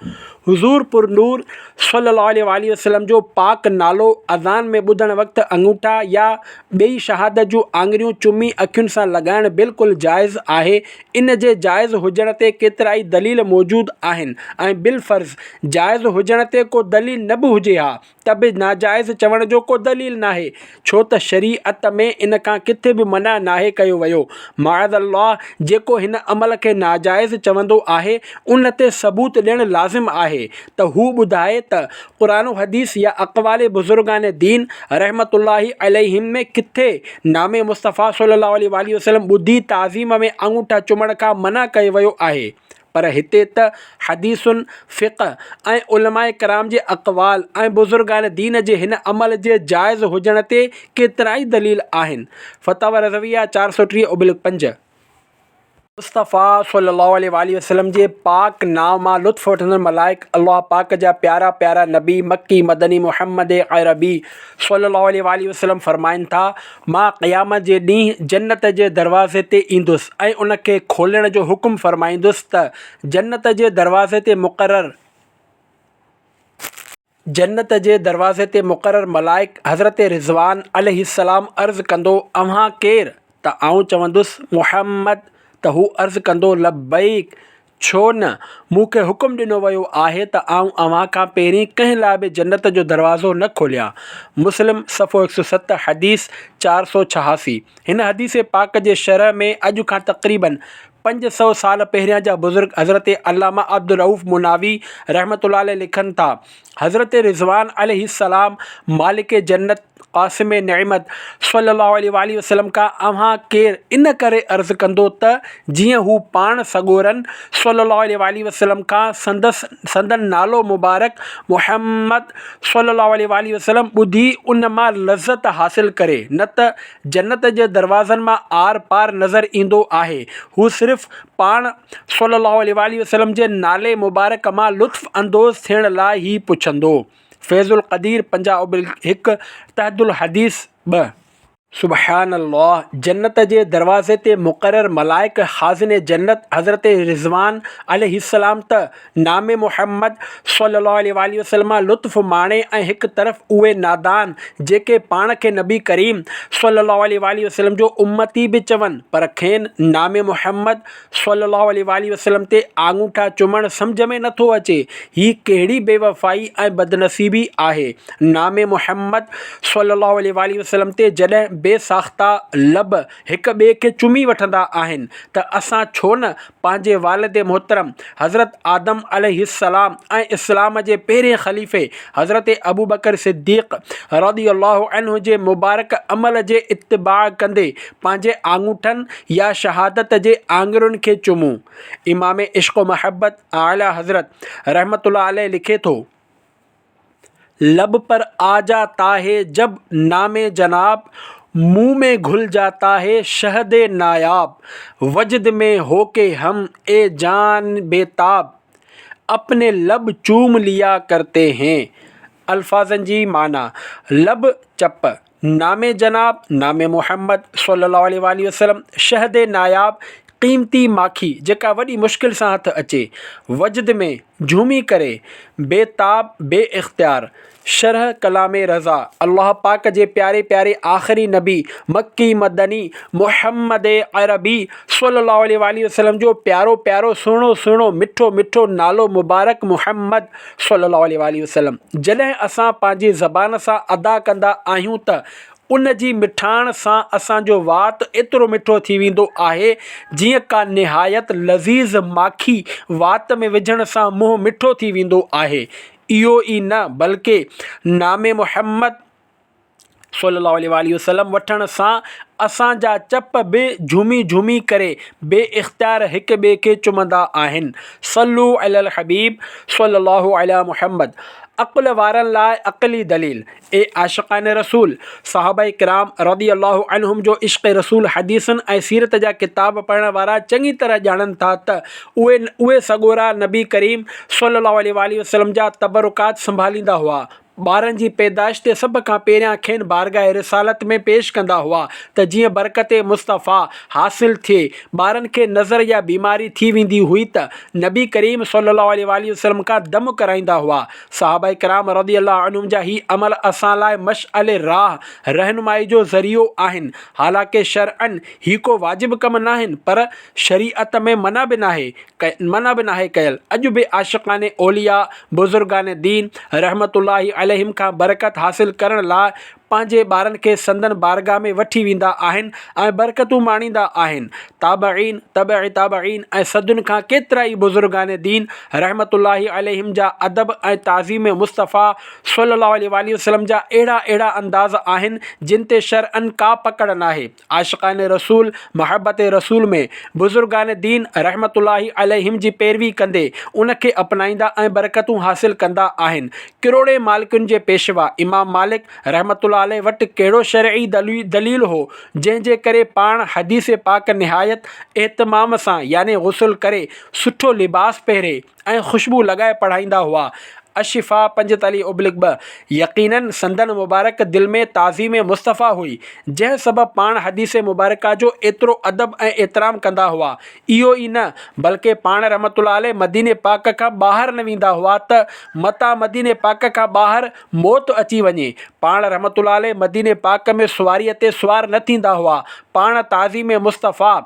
हुज़ूर पुरनूर सल्लल्लाहु अलैहि वसल्लम जो पाक नालो अज़ान में ॿुधण वक़्तु अंगूठा या ॿेई शहादत जूं आङिरियूं चुमी अखियुनि सां लॻाइणु बिल्कुलु जाइज़ आहे। इन जे जाइज़ हुजण ते केतिरा ई दलील मौजूदु आहिनि ऐं बिलफ़र्ज़ जाइज़ हुजण ते को दलील न बि हुजे हा त बि नाजाइज़ चवण जो को दलील नाहे, छो त शरीअत में इन खां किथे बि मना नाहे कयो वियो। माअज़ल्लाह, जेको हिन अमल खे नाजाइज़ चवंदो आहे उन ते सबूत ॾियणु लाज़िम आहे त हू ॿुधाए त क़ुरान हदीस या अक़वाल बुज़ुर्गान दीन रहमतुल्लाहि अलैहिम में किथे नामे मुस्तफ़ा सल्लल्लाहु अलैहि वसल्लम ॿुधी ताज़ीम में आंगूठा चुमण खां मना कयो वियो आहे। पर हिते त हदीसुनि फ़िक़ह ऐं उलमाए कराम जे अक़वाल ऐं बुज़ुर्गान दीन जे हिन अमल जे जाइज़ हुजण ते केतिरा ई दलील आहिनि। फ़तवा रज़विया 430/5 मुस्तफ़ा सल्लल्लाहु अलैहि वसल्लम जे पाक नाव मां लुत्फ़ वठंदड़ मलाइक अल्लाह पाक जा प्यारा प्यारा नबी मक्की मदनी मुहम्मद अरबी सल्लल्लाहु अलैहि वसल्लम फ़रमाइनि था, मां क़यामत जे ॾींहुं जन्नत जे दरवाज़े ते ईंदुसि ऐं उन खे खोलण जो हुकुम फ़रमाईंदुसि त जन्नत जे दरवाज़े ते मुक़रर मलाइक हज़रत रिज़वान अलैहिस्सलाम अर्ज़ु कंदो, अव्हां केरु? त आउं चवंदुसि मुहम्मद। त हू अर्ज़ु कंदो, लब्बैक, छो न मूंखे हुकुम ॾिनो वियो आहे त आउं अव्हां खां पहिरीं कंहिं लाइ बि जन्नत जो दरवाज़ो न खोलियां। मुस्लिम सफ़ो 107 हदीस 486। हिन हदीस पाक जे शरह में अॼु खां तक़रीबन 500 साल पहिरियां जा बुज़ुर्ग हज़रत अल्लामा अब्दुल रऊफ़ मुनावी रहमतुल्लाह अलैह लिखनि था, हज़रत रिज़वान अलैहिस्सलाम मालिक जन्नत क़ासिम नेमत सल्लल्लाहु अलैहि वसल्लम खां अव्हां केरु इन करे अर्ज़ु कंदो त जीअं हू पाण सॻोरनि सल्लल्लाहु अलैहि वसल्लम खां संदन नालो मुबारक मुहम्मद सल्लल्लाहु अलैहि वसल्लम ॿुधी उन मां लज़्ज़त हासिल करे, न त जन्नत जे दरवाज़नि मां आर पार नज़र ईंदो आहे। हू सिर्फ़ु पाण सल्लल्लाहु अलैहि वसल्लम जे नाले मुबारक मां लुत्फ़ अंदोज़ थियण लाइ ई पुछंदो। फैज़ुल क़दीर 50/1 तहदुल हदीस 2। सुबहानल्लाह, जन्नत जे दरवाज़े ते मुक़रर मलाइक हाज़िन जन्नत हज़रत रिज़वान अलैहिस्सलाम त नामे मुहम्मद सल्लल्लाहु अलैहि वसल्लम मां लुत्फ़ माणे ऐं हिकु तरफ़ उहे नादान जेके पाण खे नबी करीम सल्लल्लाहु अलैहि वसल्लम जो उम्मती बि चवनि पर खेनि नामे मुहम्मद सल्लल्लाहु अलैहि वसल्लम ते आंगूठा चुमणु सम्झ में नथो अचे। हीअ कहिड़ी बेवफ़ाई ऐं बदनसीबी आहे। नामे मुहम्मद सल्लल्लाहु अलैहि वसल्लम ते जॾहिं बेसाख़्ता लब हिक ॿिए खे चुमी वठंदा आहिनि त असां छो न पंहिंजे वालिद मोहतरम हज़रत आदम अलैहिस्सलाम ऐं इस्लाम जे पहिरें ख़लीफ़े हज़रत अबू बकर सिद्दीक़ रज़ियल्लाहु अन्हु जे मुबारक अमल जे इत्तिबा कंदे पंहिंजे आंगूठनि या शहादत जे आङिरियुनि खे चुमूं। इमाम इश्क़ महबत आला हज़रत रहमतुल्लाह अलैह लिखे थो, लब पर आ जाता है जब नामे जनाब, मुँह में घुल जाता है शहद नायाब, वजद में होके हम ए जान बेताब, अपने लब चूम लिया करते हैं। अल्फाजन जी माना, लब चप, नामे जनाब नामे मुहम्मद सल्लल्लाहु अलैहि वसल्लम, शहद नायाब क़ीमती माखी जेका वॾी मुश्किल सां हथ अचे, वजद में झूमी करे, बेताब बे इख्तियार। शरह कलामे रज़ा अल्लाह पाक जे प्यारे प्यारे आख़िरी नबी मक्की मदनी मुहम्मद अरबी सल्लल्लाहु अलैहि वसल्लम जो प्यारो प्यारो सुहिणो सुहिणो मिठो मिठो नालो मुबारक मुहम्मद सल्लल्लाहु अलैहि वसल्लम जॾहिं असां पंहिंजी ज़बान सां अदा कंदा आहियूं त उन जी मिठाण सां असांजो वात एतिरो मिठो थी वेंदो आहे जीअं का निहायत लज़ीज़ माखी वात में विझण सां मुंहुं मिठो थी वेंदो आहे। इहो ई न बल्कि नामे मुहम्मद सल्लल्लाहु अलैहि वसल्लम वठण सां असांजा चप बि झूमी झूमी करे बे इख्तियार हिक ॿिए खे चुमंदा आहिनि। सल्लू अलल हबीब सल्लल्लाहु अला मुहम्मद। अक़ुल वारनि लाइ अक़ली दलील। ए आशिक़ान रसूल, सहाबा किराम रज़ी अल्लाहु अन्हुम जो इश्क़ रसूल हदीसनि ऐं सीरत जा किताब पढ़ण वारा चङी तरह ॼाणनि था त उहे सॻोरा नबी करीम सल्लल्लाहु अलैहि वसल्लम जा तबरुकात संभालींदा हुआ। ॿारनि जी पैदाइश ते सभ खां पहिरियां खेनि बारगाह रिसालत में पेश कंदा हुआ त जीअं बरकत मुस्तफ़ा हासिल थिए। ॿारनि खे नज़र या बीमारी थी वेंदी हुई त नबी करीम सल्लल्लाहु अलैहि वसल्लम खां दम कराईंदा हुआ। सहाबा किराम रज़ी अल्लाहु अन्हुम जा ही अमल असां लाइ मशअल राह रहनुमाई जो ज़रियो आहिनि। हालांकि शरअन ही को वाजिब कम न आहिनि, पर शरीअत में मना बि नाहे कयल। अॼु बि आशिक़ान औलिया बुज़ुर्गान दीन रहमतुल्लाहि अलैहिम खां बरकत हासिल करण लाइ पंहिंजे ॿारनि खे संदन बारगाह में वठी वेंदा आहिनि ऐं बरकतूं माणींदा आहिनि। ताबईन, तबअ ताबईन ऐं सदुनि खां केतिरा ई बुज़ुर्गान दीन रहमतुल्लाहि अलैहिम जा अदब ऐं ताज़ीम मुस्तफ़ा सल्लल्लाहु अलैहि वसल्लम जा अहिड़ा अंदाज़ आहिनि जिन ते शरअन का पकड़ नाहे। आशिक़ान रसूल महबत रसूल में बुज़ुर्गान दीन रहमतुल्लाहि अलैहिम जी पैरवी कंदे उनखे अपनाईंदा ऐं बरकतूं हासिल कंदा आहिनि। किरोड़े मालिकुनि जे पेशवा इमाम मालिक रहमतुल्लाह अलैहि वटि कहिड़ो शरई दलील हो जंहिंजे करे पाण हदीस पाक निहायत एहतमाम सां याने गुस्ल करे सुठो लिबास पहिरे ऐं ख़ुशबू लॻाए पढ़ाईंदा हुआ। अशिफ़ा 45/2 यकीनन संदन मुबारक दिल में ताज़ीम मुस्तफ़ा हुई, जंहिं सबबु पाण हदीस मुबारका जो एतिरो अदब ऐं एतराम कंदा हुआ। इहो ई न बल्कि पाण रहमतुल्लाह अलैहि मदीने पाक खां ॿाहिरि न वेंदा हुआ त मता मदीने पाक खां ॿाहिरि मौत अची वञे। पाण रहमतुल्लाह अलैहि मदीने पाक में सुवारीअ ते सुवार न थींदा हुआ। पाण ताज़ीम मुस्तफ़ा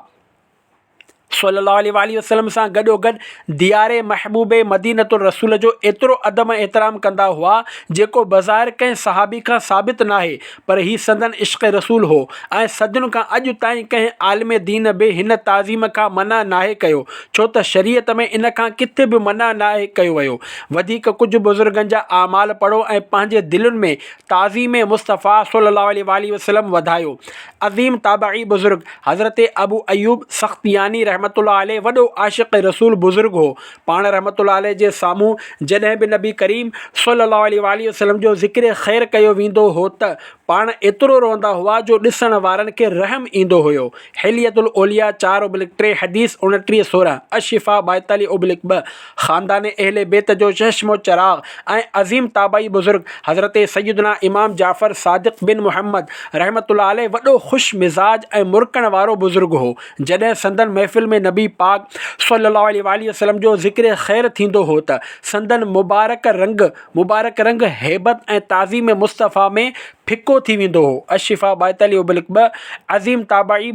सल्लल्लाहु अलैहि वसल्लम सां गॾोगॾु दियारे महबूबे मदीनतुर रसूल जो एतिरो अदब ऐं एतराम कंदा हुआ जेको बज़ाहिर कंहिं सहाबी खां साबित नाहे, पर ही संदन इश्क़ रसूल हो ऐं सदियुनि खां अॼु ताईं कंहिं आलिम दीन बि हिन ताज़ीम खां मना नाहे कयो, छो त शरीयत में इन खां किथे बि मना नाहे कयो वियो। वधीक कुझु बुज़ुर्गनि जा आमाल पढ़ो ऐं पंहिंजे दिलुनि में ताज़ीम मुस्तफ़ा सल्लल्लाहु अलैहि वसल्लम वधायो। अज़ीम ताबई बुज़ुर्ग हज़रत अबू अयूब सख्तियानी रहमतुल्लाह अलैहि वॾो आशिक़ रसूल बुज़ुर्ग हो। पाण रहमतुल्लाह अलैहि जे साम्हूं जॾहिं बि नबी करीम सल्लल्लाहु अलैहि वसल्लम जो ज़िक्र ख़ैर कयो वेंदो हो त पाण एतिरो रोंदा हुआ जो ॾिसण वारनि खे रहम ईंदो हुयो। हिलियतुल औलिया 4/3 हदीस 29/16 अशिफ़ा 42/2 ख़ानदान अहले बैत जो चश्मो चराग़ ऐं अज़ीम ताबई बुज़ुर्ग हज़रत सैयदना इमाम जाफ़र सादिक़ बिन मुहम्मद रहमतुल्लाह अलैहि वॾो ख़ुशि मिज़ाज ऐं मुरकण वारो बुज़ुर्ग हो। जॾहिं संदन महफ़िल में नबी पाक सल्लल्लाहु अलैहि वसल्लम जो ज़िक्र ख़ैर थींदो हो त संदन मुबारक रंग हैबत ऐं ताज़ीम मुस्तफ़ा में फिको थी वेंदो हो। अशिफ़ा 42/2 अज़ीम ताबई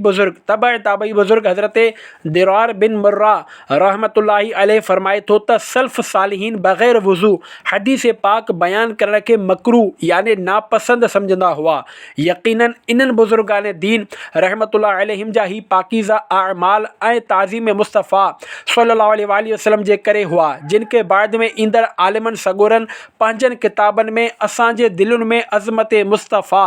बुज़ुर्ग हज़रत दिरार बिन मुर्रा रहमतुल्लाहि अलैहि फ़रमाए थो त सल्फ़ सालिहीन बग़ैर वुज़ू हदीस पाक बयान करण खे मकरू याने नापसंद सम्झंदा हुआ। यकीनन इन्हनि बुज़ुर्गान दीन रहमतुल्लाहि अलैहिम जा ही पाकीज़ा आमाल ऐं ताज़ीम मुस्तफ़ा सल्लल्लाहु अलैहि वसल्लम जे करे हुआ जिन खे बाद में ईंदड़ आलिमनि सॻोरनि पंहिंजनि किताबनि में असांजे दिलुनि में अज़मत मुस्तफ़ा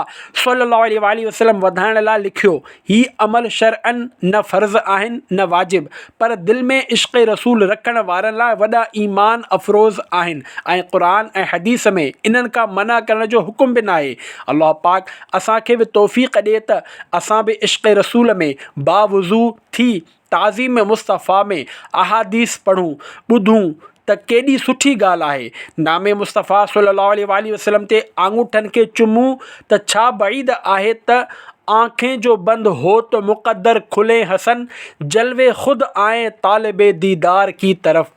सल्लल्लाहु अलैहि वसल्लम वधाइण लाइ लिखियो। ही अमल शरअन न फ़र्ज़ आहिनि न वाजिब, पर दिल में इश्क़ रसूल रखण वारनि लाइ वॾा ईमान अफ़रोज़ आहिनि ऐं क़ुरान ऐं हदीस में इन्हनि खां मना करण जो हुकुम बि नाहे। अल्लाह पाक असांखे बि तौफ़ीक़ ॾिए त असां बि इश्क़ रसूल में बावुज़ू थी ताज़ीम मुस्तफ़ा में अहादीस पढ़ूं ॿुधूं त केॾी सुठी ॻाल्हि आहे। नामे मुस्तफ़ा सल्लल्लाहु अलैहि वसल्लम ते आङूठनि खे चुमूं त छा बईद आहे त आंखें जो बंद हो तो मुक़द्दर खुले हसन जलवे खुद आए तालिबे दीदार की तरफ।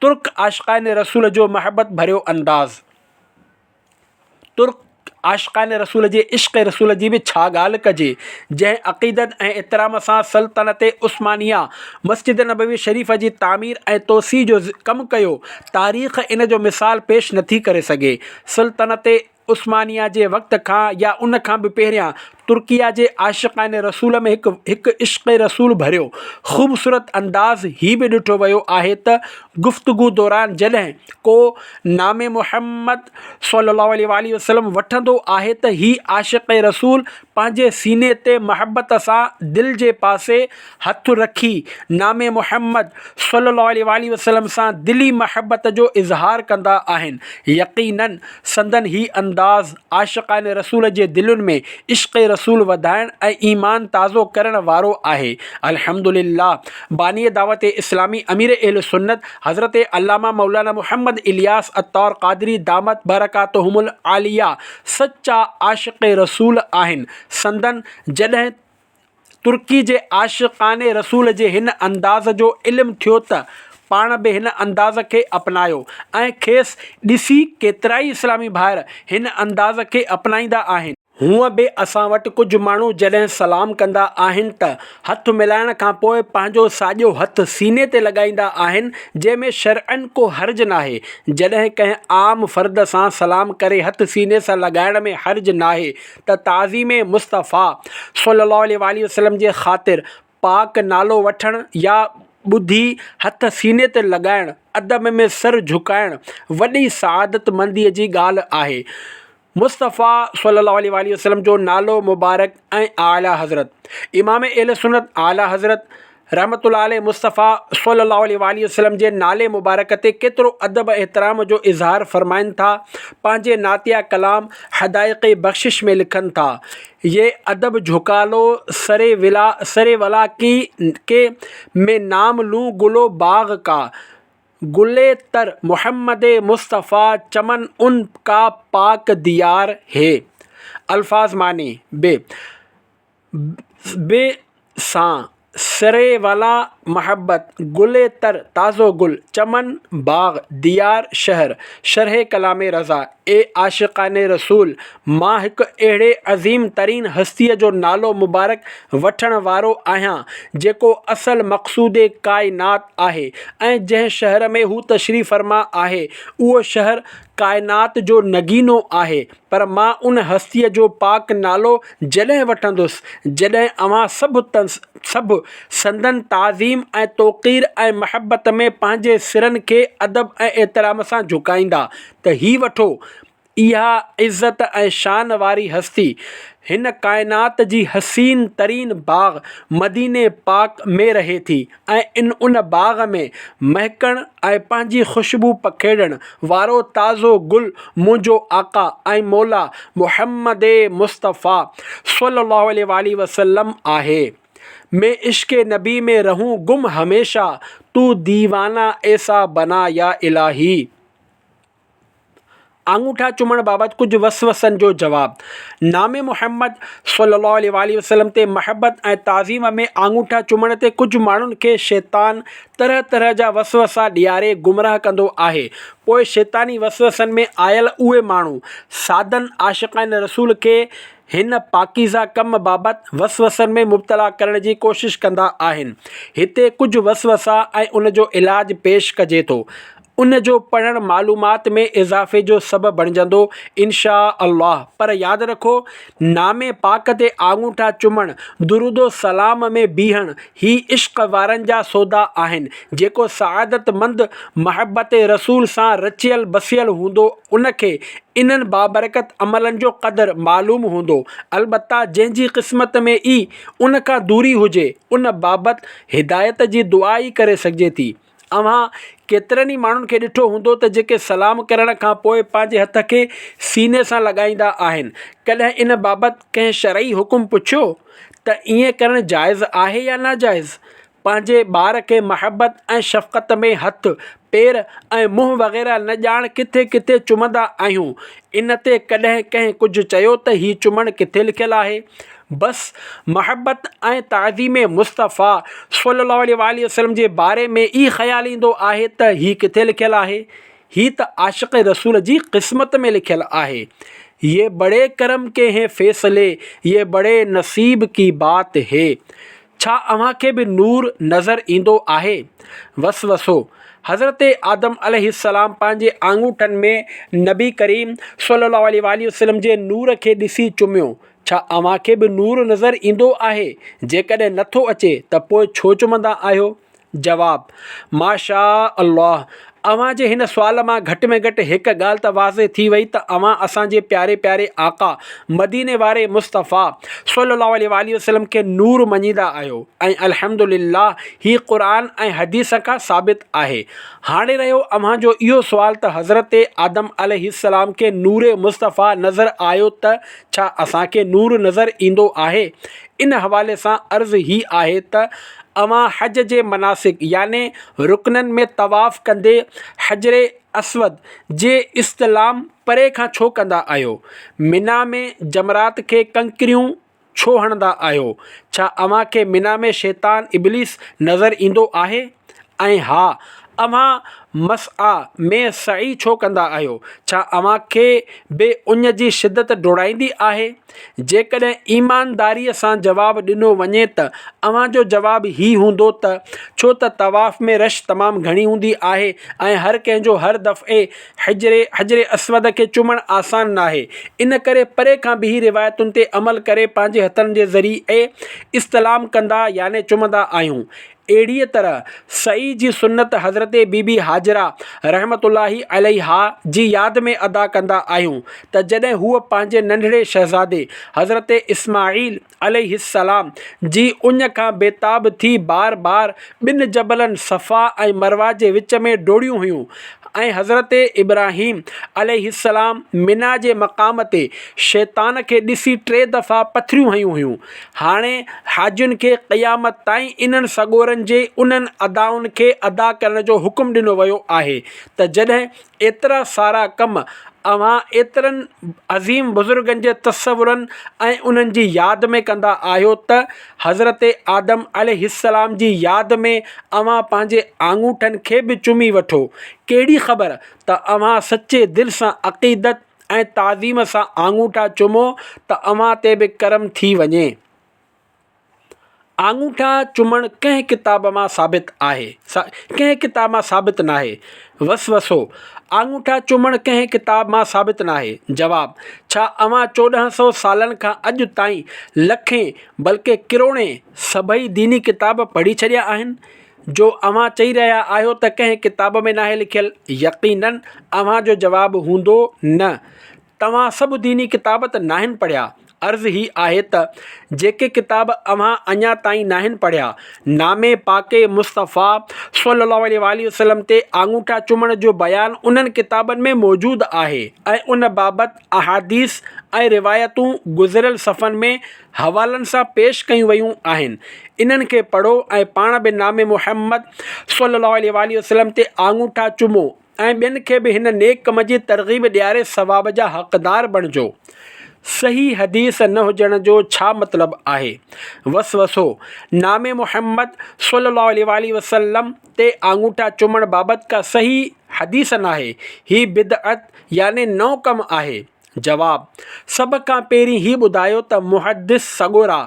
तुर्क आशिक़ान रसूल जो महबत भरियो अंदाज़। तुर्क आशिक़ान रसूल जे इश्क़ रसूल जी बि छा ॻाल्हि कजे, जंहिं अक़ीदत ऐं एतराम सां सल्तनत उस्मानिया मस्जिद नबवी शरीफ़ जी तामीर ऐं तोसी जो कमु कयो, तारीख़ इन जो मिसाल पेश नथी करे सघे। सल्तनत उस्मानिया जे वक़्त खां या उन खां बि पहिरियां तुर्किया जे आशिक़ाने रसूल में हिकु इश्क़ रसूल भरियो ख़ूबसूरत अंदाज़ ही बि ॾिठो वियो आहे त गुफ़्तगू दौरान जॾहिं को नामे मुहम्मद सल्लल्लाहु अलैहि वसल्लम वठंदो आहे त ही आशिक़ रसूल पंहिंजे सीने ते महबत सां दिलि जे पासे हथु रखी नामे मुहम्मद सल्लल्लाहु अलैहि वसल्लम सां दिली महबत जो इज़हार कंदा आहिनि। यक़ीनन संदन ही अंदाज़ आशिक़ाने रसूल जे दिलुनि में इश्क़ रसूल वधाइण ऐं ईमान ताज़ो करण वारो आहे। अल्हम्दुलिल्लाह बानी दावत इस्लामी अमीर अहल सुन्नत हज़रत अल्लामा मौलाना मोहम्मद इलियास अत्तार क़ादरी दामत बरकातुहुमुल आलिया सच्चा आशिक़ रसूल आहिनि। संदन जॾहिं तुर्की जे आशिक़ाने रसूल जे हिन अंदाज़ जो इल्मु थियो त पाण बि हिन अंदाज़ खे अपनायो ऐं खेसि ॾिसी केतिराई इस्लामी भाइर हिन अंदाज़ खे अपनाईंदा आहिनि। हूअं बि असां वटि कुझु माण्हू जॾहिं सलाम कंदा आहिनि त हथु मिलाइण खां पोइ पंहिंजो साॼो हथु सीने ते लॻाईंदा आहिनि, जंहिंमें शरअन को हर्ज नाहे। जॾहिं कंहिं आम फ़र्द सां सलाम करे हथु सीने सां लॻाइण में हर्ज नाहे त ताज़ीम मुस्तफ़ा सल्लल्लाहु अलैहि वसल्लम जे ख़ातिर पाक नालो वठणु या ॿुधी हथ सीने ते लॻाइण, अदब में सर झुकाइण वॾी सआदतमंदीअ जी ॻाल्हि आहे। मुस्तफ़ा सल्लल्लाहु अलैहि वसल्लम जो नालो मुबारक ऐं आला हज़रत इमाम अहल सुन्नत आला हज़रत रहमतुल्लाह अलैह मुस्तफ़ा सल्लल्लाहु अलैहि वसल्लम जे नाले मुबारक ते केतिरो अदब एहतराम जो इज़हार फ़रमाइनि था। पंहिंजे नातिया कलाम हदाइक़ बख़्शिश में लिखनि था, ये अदब झुका लो सरे वला की के में नाम लूँ गुलो बाग का, गुले तर मोहम्मद मुस्तफ़ा चमन उन का पाक दियार है। अल्फाज मानी बे सां सरे वाला महब्बत, गुले तर ताज़ो गुल, चमन बाग, दियार शहर। शरह कलामे रज़ा ए आशिक़ाने रसूल, मां हिकु अहिड़े अज़ीम तरीन हस्तीअ जो नालो मुबारक वठण वारो आहियां जेको असल मक़सूद काइनात आहे ऐं जंहिं शहर में हू तशरीफ़ फ़रमा आहे उहो शहर काइनात जो नगीनो आहे। पर मां उन हस्तीअ जो पाक नालो जॾहिं वठंदुसि जॾहिं अवां सभु संदन ताज़ीम ऐं तौक़ीर ऐं महबत में पंहिंजे सिरनि खे अदब ऐं एहतराम सां झुकाईंदा त ही वठो, इहा इज़्ज़त ऐं शान वारी हस्ती हिन काइनात जी हसीन तरीन बाग़ मदीने पाक में रहे थी ऐं उन बाग़ में महकण ऐं पंहिंजी ख़ुशबू पखेड़ण वारो ताज़ो गुल मुंहिंजो आका ऐं मौला मुहम्मद मुस्तफ़ा सल्लल्लाहु अलैहि वसल्लम आहे। मैं इश्क़ नबी में रहूँ गुम हमेशा, तू दीवाना ऐसा बना या इलाही। आंगूठा चुमण बाबति कुझु वसवसनि जो जवाबु। नामे मुहम्मद सल्लल्लाहु अलैहि वसल्लम ते महबत ऐं ताज़ीम में आंगूठा चुमण ते कुझु माण्हुनि खे शैतान तरह तरह जा वसवसा ॾियारे गुमराह कंदो आहे। पोइ शैतानी वसवसनि में आयल उहे माण्हू सादन आशिक़ान रसूल खे हिन पाकीज़ा कम बाबति वसवसनि में मुब्तला करण जी कोशिशि कंदा आहिनि। हिते कुझु वसवसा ऐं उन जो इलाजु पेश कजे थो। उन जो पढ़णु मालूमात में इज़ाफ़े जो सबबु बणिजंदो इंशा अल्लाह। पर यादि रखो, नामे पाक ते आंगूठा चुमण, दुरूदो सलाम में बीहण ही इश्क़ वारनि जा सौदा आहिनि। जेको सआदतमंद महबत रसूल सां रचियल बसियल हूंदो उनखे इन्हनि बाबरकत अमलनि जो क़दुरु मालूम हूंदो। अलबत्ता जंहिंजी क़िस्मत में ई उन खां दूरी हुजे उन बाबति हिदायत जी दुआ ई करे सघिजे थी। अव्हां केतिरनि ई माण्हुनि खे ॾिठो हूंदो त जेके सलाम करण खां पोइ पंहिंजे हथ खे सीने सां लॻाईंदा आहिनि। कॾहिं इन बाबति कंहिं शरई हुकुम पुछियो त ईअं करणु जाइज़ आहे या नाजाइज़? पंहिंजे ॿार खे महबत ऐं शफ़क़त में हथु पेर ऐं मुंहुं वग़ैरह न ॼाण किथे किथे चुमंदा आहियूं। इन ते कॾहिं कंहिं कुझु चयो त हीउ चुमणु किथे लिखियलु आहे? बस महबत ऐं ताज़ीम मुस्तफ़ा सल्लल्लाहु अलैहि वसल्लम जे बारे में ई ख़्यालु ईंदो आहे त हीउ किथे लिखियलु आहे? हीउ त आशिक़ रसूल जी क़िस्मत में लिखियलु आहे। ये बड़े करम के हैं फ़ैसले, ये बड़े नसीब की बात है। छा अव्हां खे बि नूर नज़र ईंदो आहे? वसवसो। हज़रत आदम अलैहिस्सलाम पंहिंजे आंगूठनि में नबी करीम सल्लल्लाहु अलैहि वसल्लम जे नूर खे ॾिसी चुमियो। छा अव्हांखे बि नूर नज़र ईंदो आहे? जेकॾहिं नथो अचे त पोइ छो चुमंदा आहियो? जवाब: माशा अल्लाह, अव्हां जे हिन सुवाल मां घटि में घटि हिकु ॻाल्हि त वाज़े थी वई त अव्हां असांजे प्यारे प्यारे आका मदीने वारे मुस्तफ़ा सल्लल्लाहु अलैहि वसल्लम खे नूर मञींदा आहियो ऐं अल्हम्दुलिल्लाह हीअ क़ुरान ऐं हदीस खां साबित आहे। हाणे रहियो अव्हांजो इहो सुवाल त हज़रत आदम अलैहिस्सलाम खे नूर मुस्तफ़ा नज़र आयो त छा असांखे नूर नज़र ईंदो आहे? इन हवाले सां अर्ज़ु ही आहे त अव्हां हज जे मनासिक याने रुकननि में तवाफ़ कंदे हजरे असवद जे इस्तिलाम परे खां छो कंदा आहियो? मिना में जमरात खे कंकरियूं छो हणंदा आहियो? छा अव्हांखे मिना में शैतान इब्लिस नज़र ईंदो आहे? ऐं हा, अव्हां मसआ में सई छो कंदा आहियो? छा अव्हांखे बि उन जी शिदत डोड़ाईंदी आहे? जेकॾहिं ईमानदारीअ सां जवाबु ॾिनो वञे त अव्हांजो जवाबु ही हूंदो त छो त तवाफ़ में रश तमामु घणी हूंदी आहे ऐं हर कंहिंजो हर दफ़े हजरे असवद खे चुमणु आसान नाहे। इन करे परे खां बि रिवायतुनि ते अमल करे पंहिंजे हथनि जे ज़रिए इस्तिलाम कंदा याने चुमंदा आहियूं। अहिड़ीअ तरह सई जी सुन्नत हज़रत बीबी हाजरा रहमतुल्लाहि अलैहा जी यादि में अदा कंदा आहियूं त जॾहिं हूअ पंहिंजे नंढड़े शहज़ादे हज़रत इस्माईल अलैहिस्सलाम जी उञ खां बेताब थी बार बार ॿिनि जबलनि सफ़ा ऐं मरवा जे विच में डोड़ियूं हुयूं ऐं हज़रत इब्राहीम अलैहिस्सलाम मिना जे मक़ाम ते शैतान खे ॾिसी 3 दफ़ा पथरियूं हयूं हुयूं। हाणे हाजियुनि खे क़यामत ताईं इन्हनि सॻोरनि जे उन्हनि अदाउनि खे अदा करण जो हुकुम ॾिनो वियो आहे त जॾहिं एतिरा सारा कम अव्हां एतिरनि अज़ीम बुज़ुर्गनि जे तसवुरनि ऐं उन्हनि जी यादि में कंदा आहियो त हज़रत आदम अलैहिस्सलाम जी यादि में अव्हां पंहिंजे आङूठनि खे बि चुमी वठो। कहिड़ी ख़बर त अव्हां सचे दिलि सां अक़ीदत ऐं ताज़ीम सां आङूठा चुमो त अव्हां ते बि करम थी वञे। आङूठा चुमणु कंहिं किताब मां साबित आहे, कंहिं किताब मां साबित नाहे। वसवसो: आङूठा चुमणु कंहिं किताब मां साबित नाहे। जवाब: छा अव्हां 1400 सालनि खां अॼु ताईं लखें बल्कि किरोड़े सभई दीनी किताब पढ़ी छॾिया आहिनि जो अव्हां चई रहिया आहियो त कंहिं किताब में नाहे लिखियलु? यक़ीनन अव्हांजो जवाबु हूंदो न, तव्हां सभु दीनी किताब त नाहिनि पढ़िया। अर्ज़ु ही आहे त जेके किताब अव्हां अञा ताईं नाहिनि पढ़िया, नामे पाके मुस्तफ़ा सल्लल्लाहु अलैहि वसल्लम ते आङूठा चुमण जो बयानु उन्हनि किताबनि में मौजूदु आहे ऐं उन बाबति अहादीस ऐं रिवायतूं गुज़िरियल सफ़नि में हवालनि सां पेश कयूं वयूं आहिनि। इन्हनि खे पढ़ो ऐं पाण बि नामे मुहम्मद सल्लल्लाहु अलैहि वसल्लम ते आङूठा चुमो ऐं ॿियनि खे बि हिन नेक कम जी तरग़ीब ॾियारे सवाब जा हक़दार बणिजो। सही हदीस न हुजण जो छा मतिलबु आहे? वसवसो: नामे मुहम्मद सल्लल्लाहु अलैहि वसल्लम ते आङूठा चुमण बाबति का सही हदीस नाहे। ही बिदअत याने नओं कमु आहे। जवाब: सभ खां पहिरीं ही ॿुधायो त मुहद्दिस सॻोरा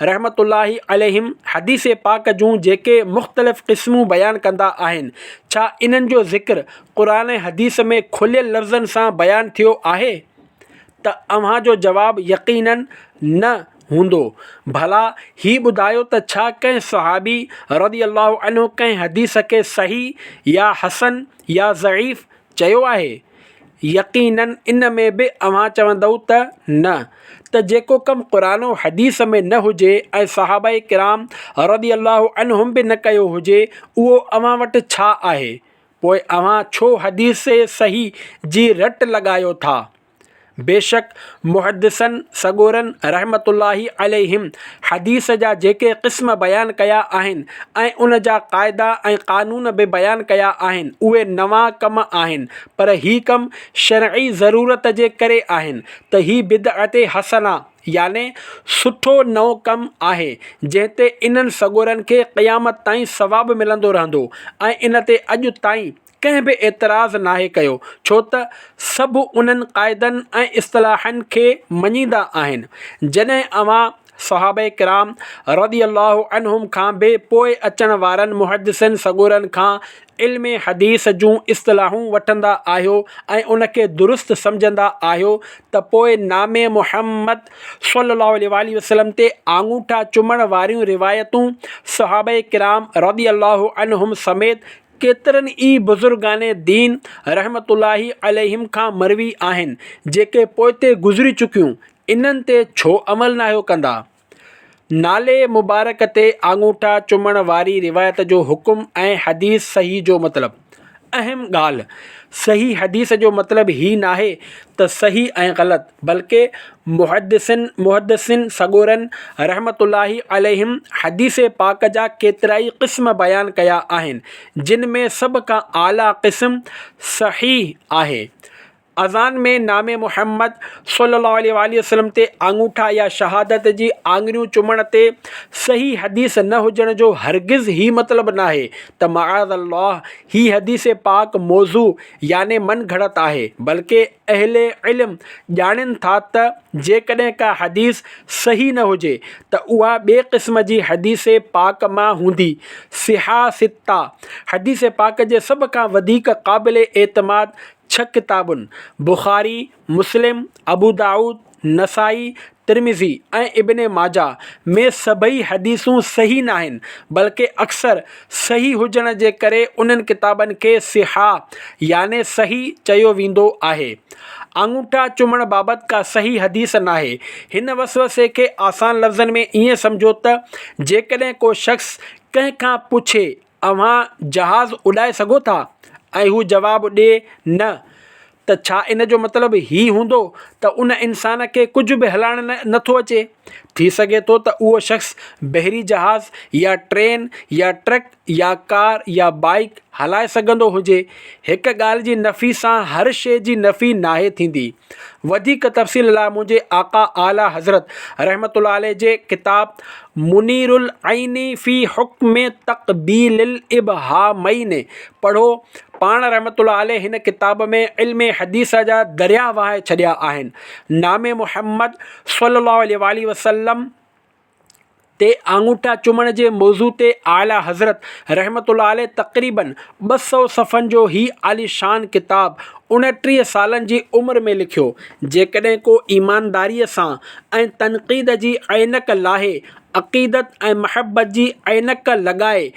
रहमतुल्लाहि अलैहिम हदीस पाक जूं जेके मुख़्तलिफ़ क़िस्मूं बयानु कंदा आहिनि, छा इन्हनि जो ज़िक्र क़ुरान हदीस में खुलियल लफ़्ज़नि सां बयानु थियो आहे? त अव्हांजो जवाबु यक़ीनन न हूंदो। भला ही ॿुधायो त छा कंहिं सहाबी रज़ियल्लाहु अन्हु कंहिं हदीस खे सही या हसन या ज़ईफ़ चयो आहे? यक़ीनन इन में बि अव्हां चवंदव त न, त जेको कमु क़ुरान हदीस में न हुजे ऐं सहाबाए किराम रज़ियल्लाहु अन्हुम बि न कयो हुजे, उहो अव्हां वटि छा आहे? पोइ अव्हां छो हदीस सही जी रट लॻायो था? बेशक मुहद्दिसनि सॻोरनि रहमतुल्लाहि अलैहिम हदीस जा जेके क़िस्म बयानु कया आहिनि ऐं उन जा क़ाइदा ऐं क़ानून बि बयानु कया आहिनि, उहे नवां कम आहिनि, पर ही कम शरई ज़रूरत जे करे आहिनि त ही बिदअत हसना याने सुठो नओं कमु आहे जंहिं ते इन्हनि सॻोरनि खे क़यामत ताईं सवाबु मिलंदो रहंदो ऐं इन ते अॼु ताईं कंहिं बि एतिराज़ नाहे कयो, छो त सभु उन्हनि क़ाइदनि ऐं इस्तिलाहनि खे मञींदा आहिनि। जॾहिं अव्हां सहाबे किराम रज़ियल्लाहु अन्हुम खां बि पोइ अचण वारनि मुहद्दिसिन सगोरनि खां इल्म हदीस जूं इस्तिलाहूं वठंदा आहियो ऐं उनखे दुरुस्त सम्झंदा आहियो त पोइ नामे मुहम्मद सल्लल्लाहु अलैहि वसल्लम ते आङूठा चुमण वारियूं रिवायतूं सहाबे किराम रज़ियल्लाहु अन्हुम समेत केतिरनि ई बुज़ुर्गाने दीन रहमतुल्लाहि अलैहिम खां मरवी आहिनि जेके पोइते गुज़री चुकियूं। इन्हनि ते छो अमल नाहियो कंदा? नाले मुबारक ते आङूठा चुमण वारी रिवायत जो हुकुम ऐं हदीस सही जो मतिलबु। अहम ॻाल्हि, सही हदीस जो मतिलबु ही नाहे त सही ऐं ग़लति, बल्कि मुहद्दिसिन सगोरनि रहमतुल्लाहि अलैहिम हदीस पाक जा केतिराई क़िस्म बयानु कया आहिनि जिन में सभ खां आला क़िस्म सहीह आहे। अज़ान में नामे मुहम्मद सल्लल्लाहु अलैहि वसल्लम ते आङूठा या शहादत जी आङुरियूं चुमण ते सही हदीस न हुजण जो हरगिज़ ही मतिलबु नाहे त मआज़ल्लाह ही हदीस पाक मौज़ू याने मन घड़त आहे, बल्कि अहले इल्म ॼाणनि था त जेकॾहिं का हदीस सही न हुजे त उहा ॿिए क़िस्म जी हदीस पाक मां हूंदी। सिहा सित्ता हदीस पाक जे सभ खां वधीक क़ाबिल एतमाद 6 किताबुनि बुख़ारी, मुस्लिम, अबू दाऊद, नसाई, तिरमिज़ी ऐं इब्न माजा में सभई हदीसूं सही न आहिनि, बल्कि अक्सर सही हुजण जे करे उन्हनि किताबनि खे सिहा याने सही चयो वेंदो आहे। आङूठा चुमण बाबति का सही हदीस नाहे। हिन वसवसे खे आसान लफ़्ज़नि में ईअं सम्झो त जेकॾहिं को शख़्स कंहिं खां पुछे अव्हां जहाज़ उॾाए सघो था ऐं हू जवाबु ॾिए न, त छा इन जो मतिलबु ही हूंदो त उन इंसान खे कुझु बि हलाइण नथो अचे? थी सघे थो त उहो शख़्स बहरी जहाज़ या ट्रेन या ट्रक या कार या बाइक हलाए सघंदो हुजे। हिकु ॻाल्हि जी नफ़ी सां हर शइ जी नफ़ी नाहे थींदी। वधीक तफ़सील लाइ मुंहिंजे आका आला हज़रत रहमतुल्लाह अलैह जे किताब मुनीरुल ऐनी फ़ी हुक्म तक़बीलिल इब्हामैन पढ़ो। पाण रहमतुल्लाह अलैह हिन किताब में इल्म हदीस जा दरिया वहाए छॾिया आहिनि। नामे मुहम्मद सल्लल्लाहु अलैहि वसल्लम ते आङूठा चुमण जे मौज़ू ते आला हज़रत रहमतुल्लाह अलैह तक़रीबन 200 सफ़नि जो ही आलीशान किताब 29 सालनि जी उमिरि में लिखियो। जेकॾहिं को ईमानदारीअ सां ऐं तनक़ीद जी ऐनक लाहे अक़ीदत ऐं महबत जी ऐनक लॻाए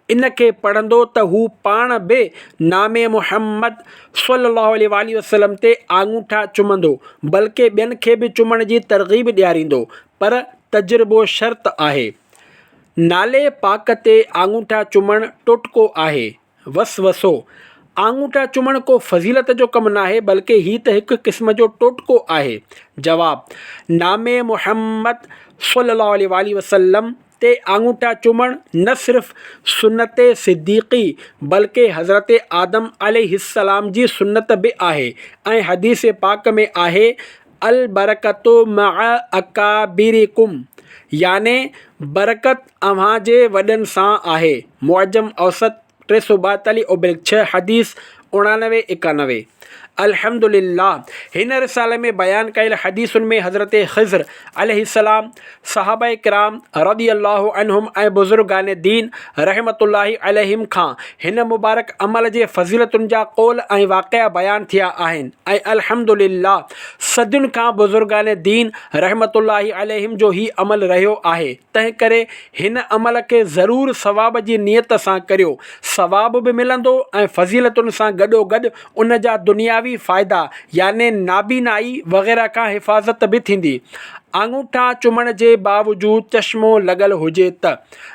इन खे पढ़ंदो त हू पाण बि नामे मुहम्मद सल्लल्लाहु अलैहि वसल्लम ते आङूठा चुमंदो, बल्कि ॿियनि खे बि चुमण जी तरग़ीब ॾियारींदो। पर तजुर्बो शर्त आहे। नाले पाक ते आङूठा चुमण टोटको आहे। वसवसो आङूठा चुमण को फ़ज़ीलत जो कमु नाहे, बल्कि ही त हिकु क़िस्म जो टोटको आहे। जवाब, नामे मुहम्मद सल्लल्लाहु अलैहि वसल्लम ते आङूठा चुमण न सिर्फ़ सुन्नत सिद्दीक़ी बल्कि हज़रत आदम अलैहिस्सलाम जी सुन्नत बि आहे ऐं हदीस पाक में आहे अल बरकतो मअ अकाबिरिकुम याने बरकत अव्हां जे वॾनि सां आहे। मुअज्जम औसत 342/6 हदीस 9991। अल्हम्दुलिल्लाह हिन रिसाले में बयान कयल हदीसुनि में हज़रत ख़िज़्र अलैहिस्सलाम, सहाबाए किराम रज़ियल्लाहु अन्हुम ऐं बुज़ुर्गाने दीन रहमतुल्लाहि अलैहिम खां हिन मुबारक अमल जे फ़ज़ीलतुनि जा क़ौल ऐं वाक़िआ बयान थिया आहिनि ऐं अल्हम्दुलिल्लाह सदियुनि खां बुज़ुर्गाने दीन रहमतुल्लाहि अलैहिम जो ही अमल रहियो आहे। तंहिं करे हिन अमल खे ज़रूरु सवाब जी नियत सां करियो। सवाब बि मिलंदो ऐं फ़ज़ीलतुनि सां गॾोगॾु उन जा दुनियावी फ़ाइदा याने नाबीनाई वग़ैरह खां हिफ़ाज़त बि थींदी। आङूठा चुमण जे बावजूदि चश्मो लॻल हुजे त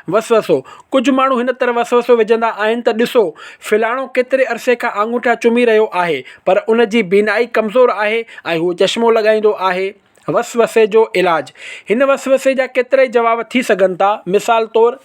वसवसो कुझु माण्हू हिन तरह वसवसो विझंदा आहिनि त ॾिसो फ़िलाणो केतिरे अरसे खां आङूठा चुमी रहियो आहे पर उन जी बीनाई कमज़ोर आहे ऐं हू चश्मो लॻाईंदो आहे। वसवसे जो इलाज, हिन वसवसे जा केतिराई जवाब थी सघनि था। मिसाल तौरु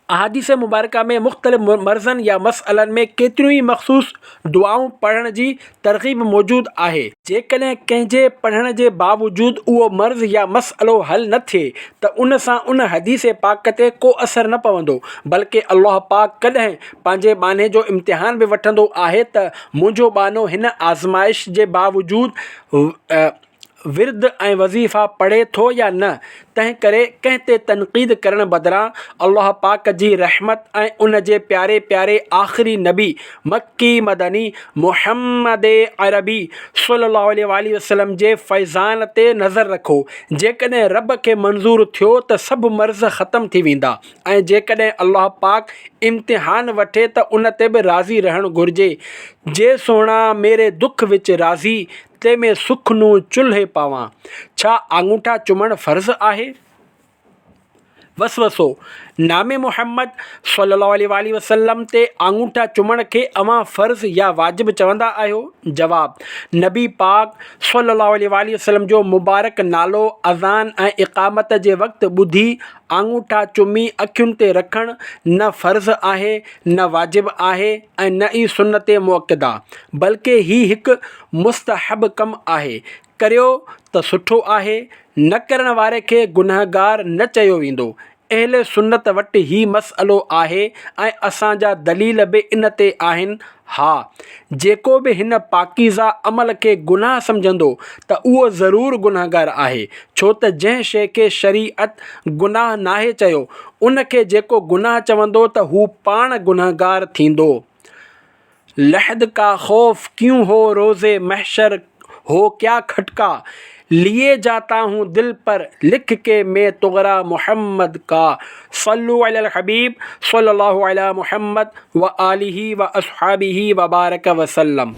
अहादीस मुबारका में मुख़्तलिफ़ मर्ज़नि या मसइलनि में केतिरियूं ई मख़सूस दुआऊं पढ़ण जी तरग़ीब मौजूदु आहे। जेकॾहिं कंहिंजे पढ़ण जे बावजूदि उहो मर्ज़ या मसइलो हल न थिए त उन सां उन हदीस पाक ते को असरु न पवंदो, बल्कि अल्लाह पाक कॾहिं पंहिंजे बाने जो इम्तिहान बि वठंदो आहे त मुंहिंजो बानो हिन आज़माइश जे बावजूदि विर्द ऐं वज़ीफ़ा पढ़े थो या न। तंहिं करे कंहिं ते तनक़ीद करण बदिरां अल्लाह पाक जी रहमत ऐं उन जे प्यारे प्यारे आख़िरी नबी मक्की मदनी मुहम्मद अरबी सल्लल्लाहु अलैहि वसल्लम जे फ़ैज़ान ते नज़र रखो। जेकॾहिं रब खे मंज़ूर थियो त सभु मर्ज़ ख़तमु थी वेंदा ऐं जेकॾहिं अल्लाह पाक इम्तिहान वठे त उन ते बि राज़ी रहणु घुरिजे। जे सोणा मेरे दुख विच राज़ी ते में सुख नूं चुल्हे पावां। छा आङूठा चुमणु फ़र्ज़ु आहे? वसवसो, नामे मुहम्मद सल्लल्लाहु अलैहि वसल्लम ते आङूठा चुमण खे अवां फ़र्ज़ या वाजिब चवंदा आहियो? जवाब, नबी पाक सल्लल्लाहु अलैहि वसल्लम जो मुबारक नालो अज़ान ऐं इक़ामत जे वक़्तु ॿुधी आङूठा चुमी अखियुनि ते रखणु न फ़र्ज़ु आहे, न वाजिब आहे ऐं न ई सुन्नत मुअक्कदा, बल्कि हीउ हिकु मुस्तहब कमु आहे। करियो त सुठो आहे, न करण वारे खे गुनहगार न चयो वेंदो। अहले सुन्नत वटि ही मसइलो आहे ऐं असांजा दलील बि इन ते आहिनि। हा, जेको बि हिन पाकीज़ा अमल खे गुनाह सम्झंदो त उहो ज़रूरु गुनहगार आहे, छो त जंहिं शइ खे शरीअत गुनाह नाहे चयो उन खे जेको गुनाह चवंदो त हू पाण गुनहगार थींदो। लहद का खौफ क्यों हो रोज़े महशर हो क्या खटका, लिए जाता हूँ दिल पर लिख के मैं तुगरा मोहम्मद का। सल्लु अलल हबीब सल्लल्लाहु अला मुहम्मद व आलिही व अस्हाबिही व बारक वसल्लम।